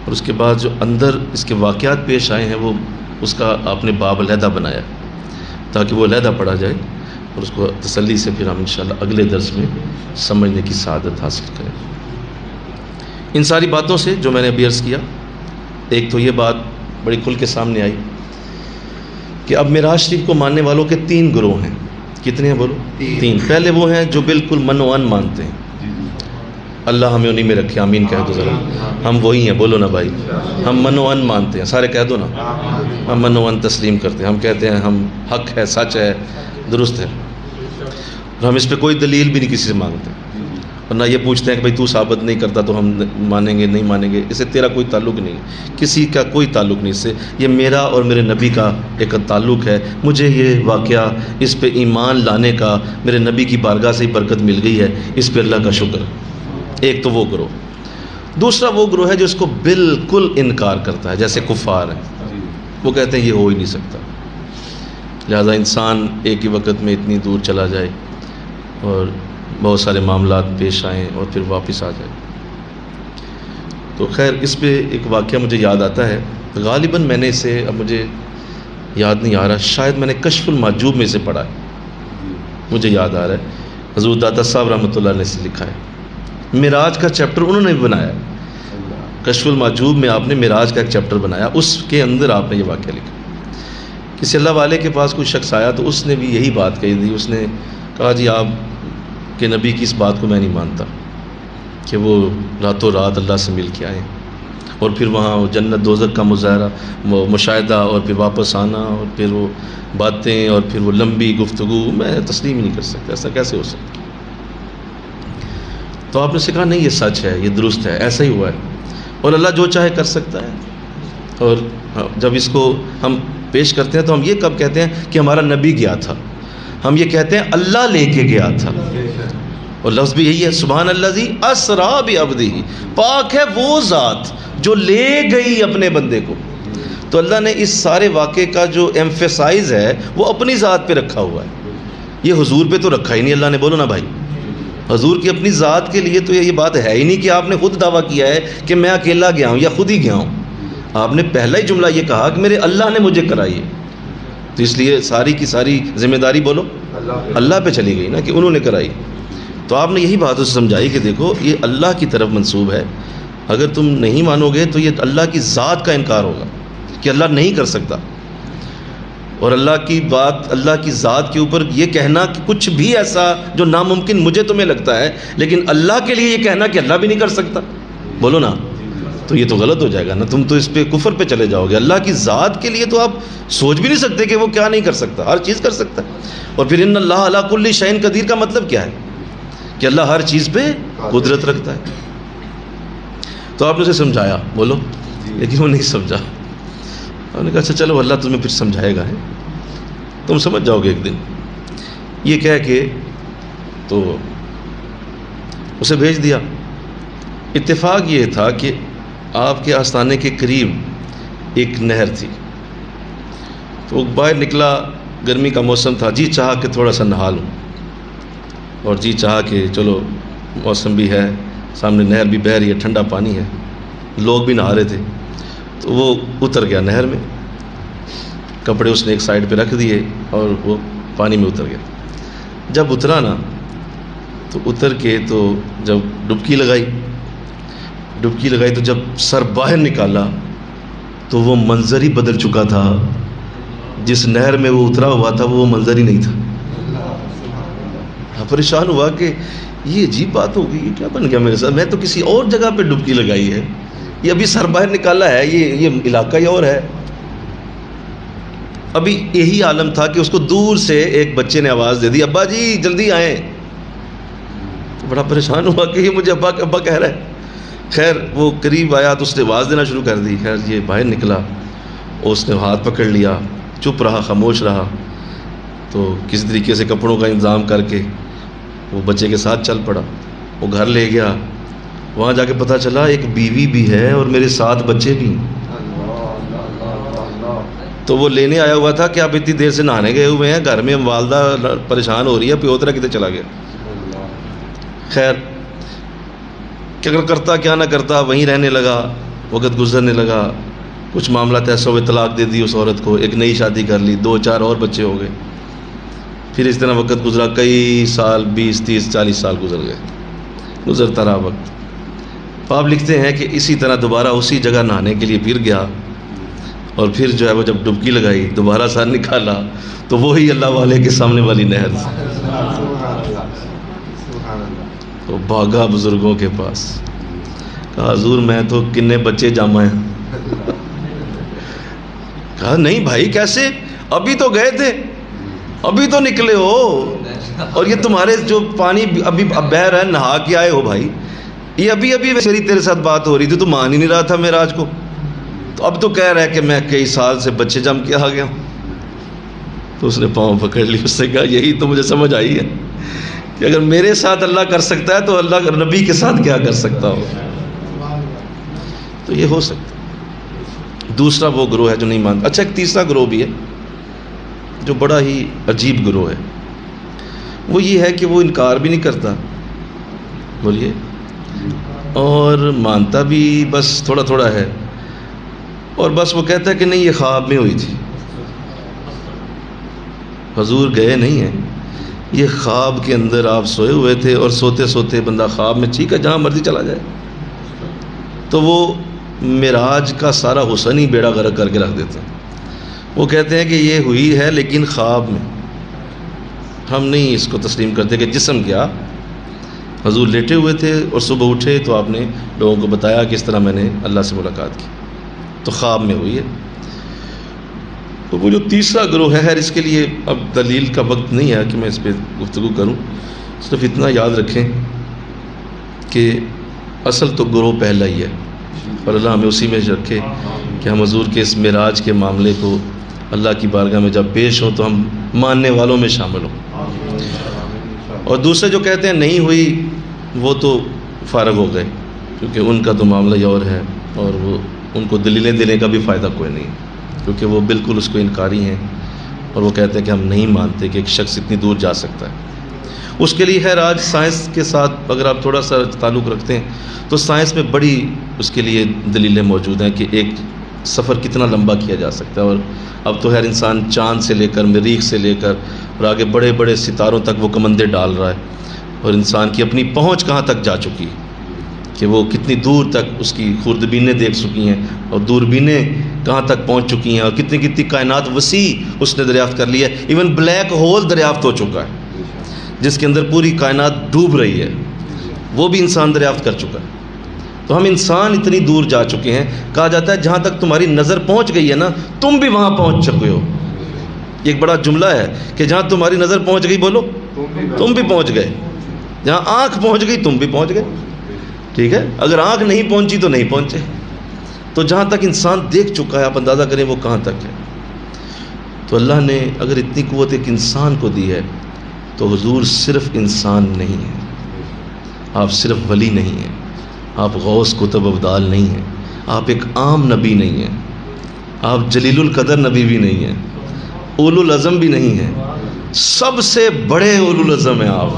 اور اس کے بعد جو اندر اس کے واقعات پیش آئے ہیں وہ اس کا آپ نے باب علیحدہ بنایا تاکہ وہ علیحدہ پڑھا جائے، اور اس کو تسلی سے پھر ہم انشاءاللہ اگلے درس میں سمجھنے کی سعادت حاصل کریں۔ ان ساری باتوں سے جو میں نے ابھی عرض کیا، ایک تو یہ بات بڑی کھل کے سامنے آئی کہ اب معراج شریف کو ماننے والوں کے 3 گروہ ہیں۔ کتنے ہیں بولو؟ 3۔ پہلے وہ ہیں جو بالکل من و ان مانتے ہیں۔ اللہ ہمیں انہی میں رکھے، آمین کہہ دو ذرا۔ ہم وہی ہیں، بولو نا بھائی، ہم من و ان مانتے ہیں، سارے کہہ دو نا، ہم من و ان تسلیم کرتے ہیں۔ ہم کہتے ہیں ہم حق ہے، سچ ہے، درست ہے، اور ہم اس پہ کوئی دلیل بھی نہیں کسی سے مانگتے، اور نہ یہ پوچھتے ہیں کہ بھائی تو ثابت نہیں کرتا تو ہم مانیں گے نہیں مانیں گے۔ اس سے تیرا کوئی تعلق نہیں، کسی کا کوئی تعلق نہیں اس سے، یہ میرا اور میرے نبی کا ایک تعلق ہے۔ مجھے یہ واقعہ، اس پہ ایمان لانے کا میرے نبی کی بارگاہ سے ہی برکت مل گئی ہے، اس پہ اللہ کا شکر۔ ایک تو وہ گروہ۔ دوسرا وہ گروہ ہے جو اس کو بالکل انکار کرتا ہے، جیسے کفار ہیں، وہ کہتے ہیں یہ ہو ہی نہیں سکتا، لہذا انسان ایک ہی وقت میں اتنی دور چلا جائے اور بہت سارے معاملات پیش آئیں اور پھر واپس آ جائے۔ تو خیر اس پہ ایک واقعہ مجھے یاد آتا ہے، غالباً میں نے اسے، اب مجھے یاد نہیں آ رہا، شاید میں نے کشف المحجوب میں سے پڑھا ہے، مجھے یاد آ رہا ہے حضور داتا صاحب رحمۃ اللہ علیہ سے لکھا ہے۔ معراج کا چیپٹر انہوں نے بھی بنایا، کشف المحجوب میں آپ نے معراج کا ایک چیپٹر بنایا، اس کے اندر آپ نے یہ واقعہ لکھا۔ کسی اللہ والے کے پاس کوئی شخص آیا تو اس نے بھی یہی بات کہی تھی، اس نے کہا جی آپ کے نبی کی اس بات کو میں نہیں مانتا کہ وہ راتوں رات اللہ سے مل کے آئے اور پھر وہاں جنت دوزخ کا مظاہرہ مشاہدہ اور پھر واپس آنا اور پھر وہ باتیں اور پھر وہ لمبی گفتگو، میں تسلیم ہی نہیں کر سکتا، ایسا کیسے ہو سکتا۔ تو آپ نے سے کہا نہیں یہ سچ ہے، یہ درست ہے، ایسا ہی ہوا ہے، اور اللہ جو چاہے کر سکتا ہے۔ اور جب اس کو ہم پیش کرتے ہیں تو ہم یہ کب کہتے ہیں کہ ہمارا نبی گیا تھا، ہم یہ کہتے ہیں اللہ لے کے گیا تھا، اور لفظ بھی یہی ہے، سبحان الذی اسری بعبدہ، پاک ہے وہ ذات جو لے گئی اپنے بندے کو۔ تو اللہ نے اس سارے واقعے کا جو ایمفیسائز ہے وہ اپنی ذات پہ رکھا ہوا ہے، یہ حضور پہ تو رکھا ہی نہیں اللہ نے، بولو نا بھائی۔ حضور کی اپنی ذات کے لیے تو یہ بات ہے ہی نہیں کہ آپ نے خود دعویٰ کیا ہے کہ میں اکیلا گیا ہوں یا خود ہی گیا ہوں، آپ نے پہلا ہی جملہ یہ کہا کہ میرے اللہ نے مجھے کرائی ہے، تو اس لیے ساری کی ساری ذمہ داری بولو اللہ پہ چلی گئی نا کہ انہوں نے کرائی۔ تو آپ نے یہی بات اسے سمجھائی کہ دیکھو یہ اللہ کی طرف منسوب ہے، اگر تم نہیں مانو گے تو یہ اللہ کی ذات کا انکار ہوگا کہ اللہ نہیں کر سکتا، اور اللہ کی بات، اللہ کی ذات کے اوپر یہ کہنا کہ کچھ بھی ایسا جو ناممکن مجھے تمہیں لگتا ہے لیکن اللہ کے لیے یہ کہنا کہ اللہ بھی نہیں کر سکتا، بولو نا، تو یہ تو غلط ہو جائے گا نا، تم تو اس پہ کفر پہ چلے جاؤ گے۔ اللہ کی ذات کے لیے تو آپ سوچ بھی نہیں سکتے کہ وہ کیا نہیں کر سکتا، ہر چیز کر سکتا ہے۔ اور پھر ان اللہ علی کل شیء قدیر کا مطلب کیا ہے کہ اللہ ہر چیز پہ قدرت رکھتا ہے۔ تو آپ نے اسے سمجھایا، بولو، لیکن وہ نہیں سمجھا۔ انہوں نے کہا اچھا چلو اللہ تمہیں پھر سمجھائے گا، ہے تم سمجھ جاؤ گے ایک دن، یہ کہہ کے تو اسے بھیج دیا۔ اتفاق یہ تھا کہ آپ کے آستانے کے قریب ایک نہر تھی، تو وہ باہر نکلا، گرمی کا موسم تھا، جی چاہا کہ تھوڑا سا نہا لوں، اور جی چاہا کہ چلو موسم بھی ہے، سامنے نہر بھی بہہ رہی ہے، ٹھنڈا پانی ہے، لوگ بھی نہا رہے تھے، تو وہ اتر گیا نہر میں، کپڑے اس نے ایک سائڈ پہ رکھ دیے اور وہ پانی میں اتر گیا۔ جب اترا نا تو اتر کے تو جب ڈبکی لگائی تو جب سر باہر نکالا تو وہ منظر ہی بدل چکا تھا، جس نہر میں وہ اترا ہوا تھا وہ منظر ہی نہیں تھا۔ پریشان ہوا کہ یہ عجیب بات ہو گئی، یہ کیا بن گیا میرے ساتھ، میں تو کسی اور جگہ پہ ڈبکی لگائی ہے، یہ ابھی سر باہر نکالا ہے، یہ علاقہ ہی اور ہے۔ ابھی یہی عالم تھا کہ اس کو دور سے ایک بچے نے آواز دے دی، ابا جی جلدی آئیں۔ تو بڑا پریشان ہوا کہ یہ مجھے ابا کہہ رہا ہے۔ خیر وہ قریب آیا تو اس نے آواز دینا شروع کر دی، خیر یہ باہر نکلا، اس نے ہاتھ پکڑ لیا، چپ رہا، خاموش رہا، تو کسی طریقے سے کپڑوں کا انتظام کر کے وہ بچے کے ساتھ چل پڑا۔ وہ گھر لے گیا، وہاں جا کے پتہ چلا ایک بیوی بھی ہے اور میرے 7 بچے بھی ہیں۔ تو وہ لینے آیا ہوا تھا کہ آپ اتنی دیر سے نہانے گئے ہوئے ہیں، گھر میں والدہ پریشان ہو رہی ہے، پیوترا کدھر چلا گیا۔ خیر کیا کرتا کیا نہ کرتا، وہیں رہنے لگا، وقت گزرنے لگا، کچھ معاملات ایسا ہوئے، طلاق دے دی اس عورت کو، ایک نئی شادی کر لی، 2-4 اور بچے ہو گئے۔ پھر اس طرح وقت گزرا، کئی سال، 20 30 40 سال گزر گئے، گزرتا رہا وقت۔ آپ لکھتے ہیں کہ اسی طرح دوبارہ اسی جگہ نہانے کے لیے پھر گیا، اور پھر جو ہے وہ جب ڈبکی لگائی، دوبارہ سر نکالا تو وہی اللہ والے کے سامنے والی نہر تھی۔ تو بھاگا بزرگوں کے پاس، کہا حضور میں تو کنے بچے جامع ہیں۔ کہا نہیں بھائی کیسے، ابھی تو گئے تھے، ابھی تو نکلے ہو، اور یہ تمہارے جو پانی ابھی بہہ رہا ہے، نہا کے آئے ہو بھائی، یہ ابھی میری تیرے ساتھ بات ہو رہی تھی، تو مان ہی نہیں رہا تھا معراج کو، تو اب تو کہہ رہا ہے کہ میں کئی سال سے بچے جم کے آ گیا ہوں۔ تو اس نے پاؤں پکڑ لی، اس نے کہا یہی تو مجھے سمجھ آئی ہے کہ اگر میرے ساتھ اللہ کر سکتا ہے تو اللہ نبی کے ساتھ کیا کر سکتا ہو۔ تو یہ ہو سکتا۔ دوسرا وہ گروہ ہے جو نہیں مانتا۔ اچھا ایک تیسرا گروہ بھی ہے جو بڑا ہی عجیب گروہ ہے، وہ یہ ہے کہ وہ انکار بھی نہیں کرتا، بولیے، اور مانتا بھی بس تھوڑا تھوڑا ہے، اور بس وہ کہتا ہے کہ نہیں یہ خواب میں ہوئی تھی، حضور گئے نہیں ہیں، یہ خواب کے اندر آپ سوئے ہوئے تھے، اور سوتے سوتے بندہ خواب میں ٹھیک ہے جہاں مرضی چلا جائے۔ تو وہ معراج کا سارا حسن ہی بیڑا غرق کر کے رکھ دیتے ہیں۔ وہ کہتے ہیں کہ یہ ہوئی ہے لیکن خواب میں، ہم نہیں اس کو تسلیم کرتے کہ جسم کیا، حضور لیٹے ہوئے تھے اور صبح اٹھے تو آپ نے لوگوں کو بتایا کہ اس طرح میں نے اللہ سے ملاقات کی، تو خواب میں ہوئی ہے۔ تو وہ جو تیسرا گروہ ہے، اس کے لیے اب دلیل کا وقت نہیں ہے کہ میں اس پہ گفتگو کروں، صرف اتنا یاد رکھیں کہ اصل تو گروہ پہلا ہی ہے، اور اللہ ہمیں اسی میں رکھے کہ ہم حضور کے اس معراج کے معاملے کو اللہ کی بارگاہ میں جب پیش ہوں تو ہم ماننے والوں میں شامل ہوں۔ اور دوسرے جو کہتے ہیں نہیں ہوئی، وہ تو فارغ ہو گئے، کیونکہ ان کا تو معاملہ ہی اور ہے، اور وہ ان کو دلیلیں دینے کا بھی فائدہ کوئی نہیں، کیونکہ وہ بالکل اس کو انکاری ہیں، اور وہ کہتے ہیں کہ ہم نہیں مانتے کہ ایک شخص اتنی دور جا سکتا ہے۔ اس کے لیے خیر آج سائنس کے ساتھ اگر آپ تھوڑا سا تعلق رکھتے ہیں تو سائنس میں بڑی اس کے لیے دلیلیں موجود ہیں کہ ایک سفر کتنا لمبا کیا جا سکتا ہے، اور اب تو ہر انسان چاند سے لے کر مریخ سے لے کر اور آگے بڑے بڑے ستاروں تک وہ کمندے ڈال رہا ہے، اور انسان کی اپنی پہنچ کہاں تک جا چکی ہے کہ وہ کتنی دور تک اس کی خوردبینیں دیکھ چکی ہیں، اور دوربینیں کہاں تک پہنچ چکی ہیں، اور کتنی کتنی کائنات وسیع اس نے دریافت کر لی ہے۔ ایون بلیک ہول دریافت ہو چکا ہے جس کے اندر پوری کائنات ڈوب رہی ہے، وہ بھی انسان دریافت کر چکا ہے۔ تو ہم انسان اتنی دور جا چکے ہیں، کہا جاتا ہے جہاں تک تمہاری نظر پہنچ گئی ہے نا تم بھی وہاں پہنچ چکے ہو۔ یہ ایک بڑا جملہ ہے کہ جہاں تمہاری نظر پہنچ گئی، بولو تم بھی پہنچ گئے، جہاں آنکھ پہنچ گئی تم بھی پہنچ گئے، ٹھیک ہے، اگر آنکھ نہیں پہنچی تو نہیں پہنچے۔ تو جہاں تک انسان دیکھ چکا ہے آپ اندازہ کریں وہ کہاں تک ہے۔ تو اللہ نے اگر اتنی قوت ایک انسان کو دی ہے تو حضور صرف انسان نہیں ہے، آپ صرف ولی نہیں ہیں، آپ غوث قطب ابدال نہیں ہیں، آپ ایک عام نبی نہیں ہیں، آپ جلیل القدر نبی بھی نہیں ہیں، اولو العزم بھی نہیں ہیں، سب سے بڑے اولو العزم ہیں آپ۔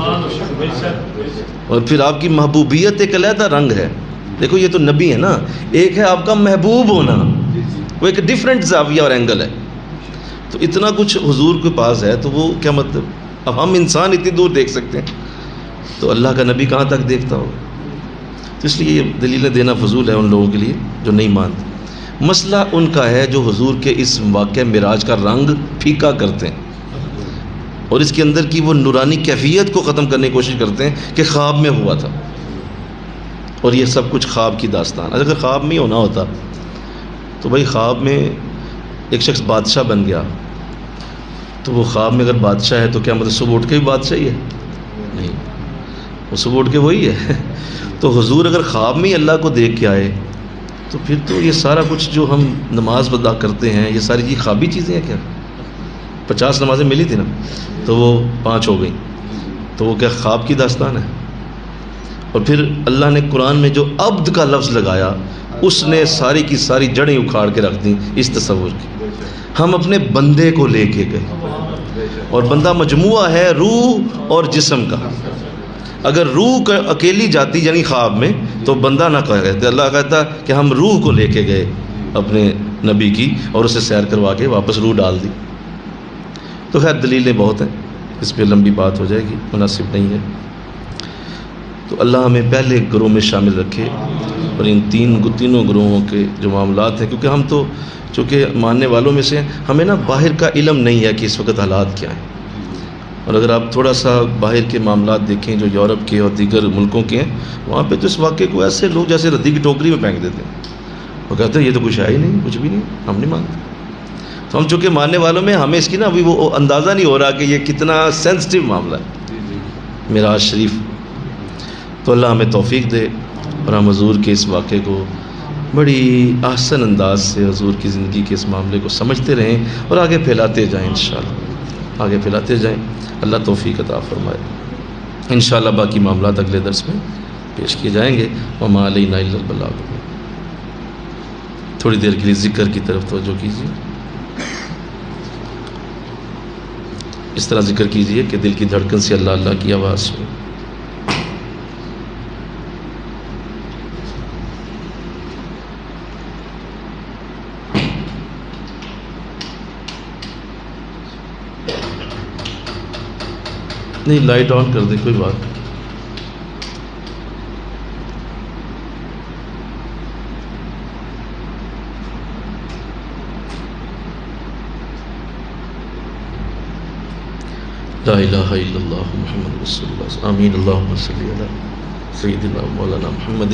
اور پھر آپ کی محبوبیت ایک علیحدہ رنگ ہے۔ دیکھو یہ تو نبی ہے نا، ایک ہے آپ کا محبوب ہونا، وہ ایک ڈیفرنٹ زاویہ اور اینگل ہے۔ تو اتنا کچھ حضور کے پاس ہے تو وہ کیا مطلب، اب ہم انسان اتنی دور دیکھ سکتے ہیں تو اللہ کا نبی کہاں تک دیکھتا ہوگا؟ تو اس لیے یہ دلیلیں دینا فضول ہے ان لوگوں کے لیے جو نہیں مانتے۔ مسئلہ ان کا ہے جو حضور کے اس واقعہ معراج کا رنگ پھیکا کرتے ہیں اور اس کے اندر کی وہ نورانی کیفیت کو ختم کرنے کی کوشش کرتے ہیں کہ خواب میں ہوا تھا اور یہ سب کچھ خواب کی داستان۔ اگر خواب میں ہی ہونا ہوتا تو بھائی خواب میں ایک شخص بادشاہ بن گیا تو وہ خواب میں اگر بادشاہ ہے تو کیا مطلب صبح اٹھ کے بھی بادشاہ ہی ہے؟ نہیں، وہ صبح اٹھ کے وہی ہے۔ تو حضور اگر خواب میں ہی اللہ کو دیکھ کے آئے تو پھر تو یہ سارا کچھ جو ہم نماز ادا کرتے ہیں یہ ساری چیز خوابی چیزیں ہیں کیا؟ 50 نمازیں ملی تھی نا تو وہ 5 ہو گئیں، تو وہ کیا خواب کی داستان ہے؟ اور پھر اللہ نے قرآن میں جو عبد کا لفظ لگایا اس نے ساری کی ساری جڑیں اکھاڑ کے رکھ دیں اس تصور کی۔ ہم اپنے بندے کو لے کے گئے اور بندہ مجموعہ ہے روح اور جسم کا۔ اگر روح اکیلی جاتی یعنی خواب میں تو بندہ نہ کہتے، اللہ کہتا کہ ہم روح کو لے کے گئے اپنے نبی کی اور اسے سیر کروا کے واپس روح ڈال دی۔ تو خیر دلیلیں بہت ہیں، اس پہ لمبی بات ہو جائے گی، مناسب نہیں ہے۔ تو اللہ ہمیں پہلے گروہ میں شامل رکھے اور ان تینوں گروہوں کے جو معاملات ہیں، کیونکہ ہم تو چونکہ ماننے والوں میں سے ہمیں نا باہر کا علم نہیں ہے کہ اس وقت حالات کیا ہیں۔ اور اگر آپ تھوڑا سا باہر کے معاملات دیکھیں جو یورپ کے اور دیگر ملکوں کے ہیں، وہاں پہ تو اس واقعے کو ایسے لوگ جیسے ردی کی ٹوکری میں پھینک دیتے ہیں، وہ کہتے ہیں یہ تو کچھ ہے ہی نہیں، کچھ بھی نہیں، ہم نہیں مانتے۔ تو ہم چونکہ ماننے والوں میں ہمیں اس کی نا ابھی وہ اندازہ نہیں ہو رہا کہ یہ کتنا سینسٹیو معاملہ ہے معراج شریف۔ تو اللہ ہمیں توفیق دے اور ہم حضور کے اس واقعے کو بڑی احسن انداز سے حضور کی زندگی کے اس معاملے کو سمجھتے رہیں اور آگے پھیلاتے جائیں، انشاءاللہ آگے پھیلاتے جائیں۔ اللہ توفیق عطا فرمائے۔ انشاءاللہ باقی معاملات اگلے درس میں پیش کیے جائیں گے۔ وما علینا الا البلاغ۔ تھوڑی دیر کے لیے ذکر کی طرف توجہ کیجیے، اس طرح ذکر کیجیے کہ دل کی دھڑکن سے اللہ اللہ کی آواز سنے۔ نہیں لائٹ آن کر دیں، کوئی بات نہیں۔ لا الہ الا اللہ محمد رسول اللہ، آمین۔ اللہم صلی علی سیدنا مولانا محمد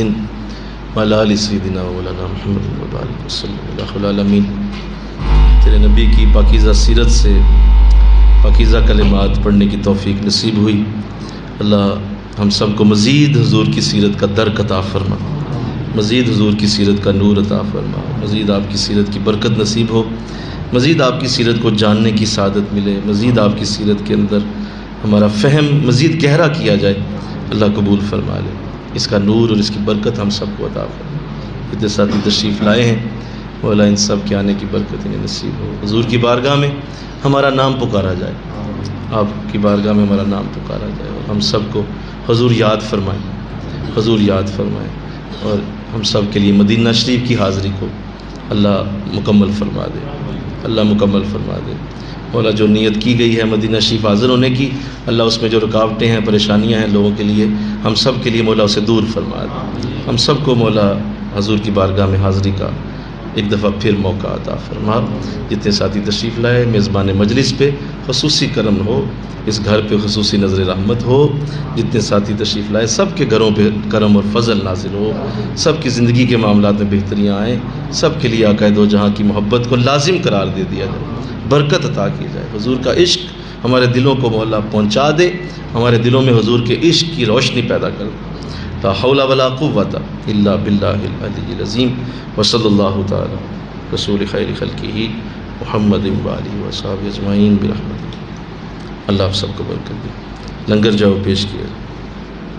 وعلی آل سیدنا مولانا محمد وبارک وسلم علی خیر العالمین۔ تیرے نبی کی پاکیزہ سیرت سے پاکیزہ کلمات پڑھنے کی توفیق نصیب ہوئی۔ اللہ ہم سب کو مزید حضور کی سیرت کا درک عطا فرما، مزید حضور کی سیرت کا نور عطا فرما، مزید آپ کی سیرت کی برکت نصیب ہو، مزید آپ کی سیرت کو جاننے کی سعادت ملے، مزید آپ کی سیرت کے اندر ہمارا فہم مزید گہرا کیا جائے۔ اللہ قبول فرما لے، اس کا نور اور اس کی برکت ہم سب کو عطا فرما۔ اتنے ساتھی تشریف لائے ہیں، مولا ان سب کے آنے کی برکت انہیں نصیب ہو۔ حضور کی بارگاہ میں ہمارا نام پکارا جائے، آپ کی بارگاہ میں ہمارا نام پکارا جائے اور ہم سب کو حضور یاد فرمائیں، حضور یاد فرمائیں، اور ہم سب کے لیے مدینہ شریف کی حاضری کو اللہ مکمل فرما دے، اللہ مکمل فرما دے۔ مولا جو نیت کی گئی ہے مدینہ شریف حاضر ہونے کی، اللہ اس میں جو رکاوٹیں ہیں پریشانیاں ہیں لوگوں کے لیے، ہم سب کے لیے مولا اسے دور فرما دے۔ ہم سب کو مولا حضور کی بارگاہ میں حاضری کا ایک دفعہ پھر موقع عطا فرما۔ جتنے ساتھی تشریف لائے میزبان مجلس پہ خصوصی کرم ہو، اس گھر پہ خصوصی نظر رحمت ہو، جتنے ساتھی تشریف لائے سب کے گھروں پہ کرم اور فضل نازل ہو، سب کی زندگی کے معاملات میں بہتریاں آئیں، سب کے لیے آقا دو جہاں کی محبت کو لازم قرار دے دیا جائے، برکت عطا کی جائے، حضور کا عشق ہمارے دلوں کو مولا پہنچا دے، ہمارے دلوں میں حضور کے عشق کی روشنی پیدا کر دے۔ لا حول ولا قوة الا باللہ العلی العظیم۔ وصلی اللہ تعالی رسول خیر خلقہ محمد وآلہ وصحبہ اجمعین برحمتہ۔ اللہ آپ سب کو برکت دے۔ لنگر جاؤ پیش کیا۔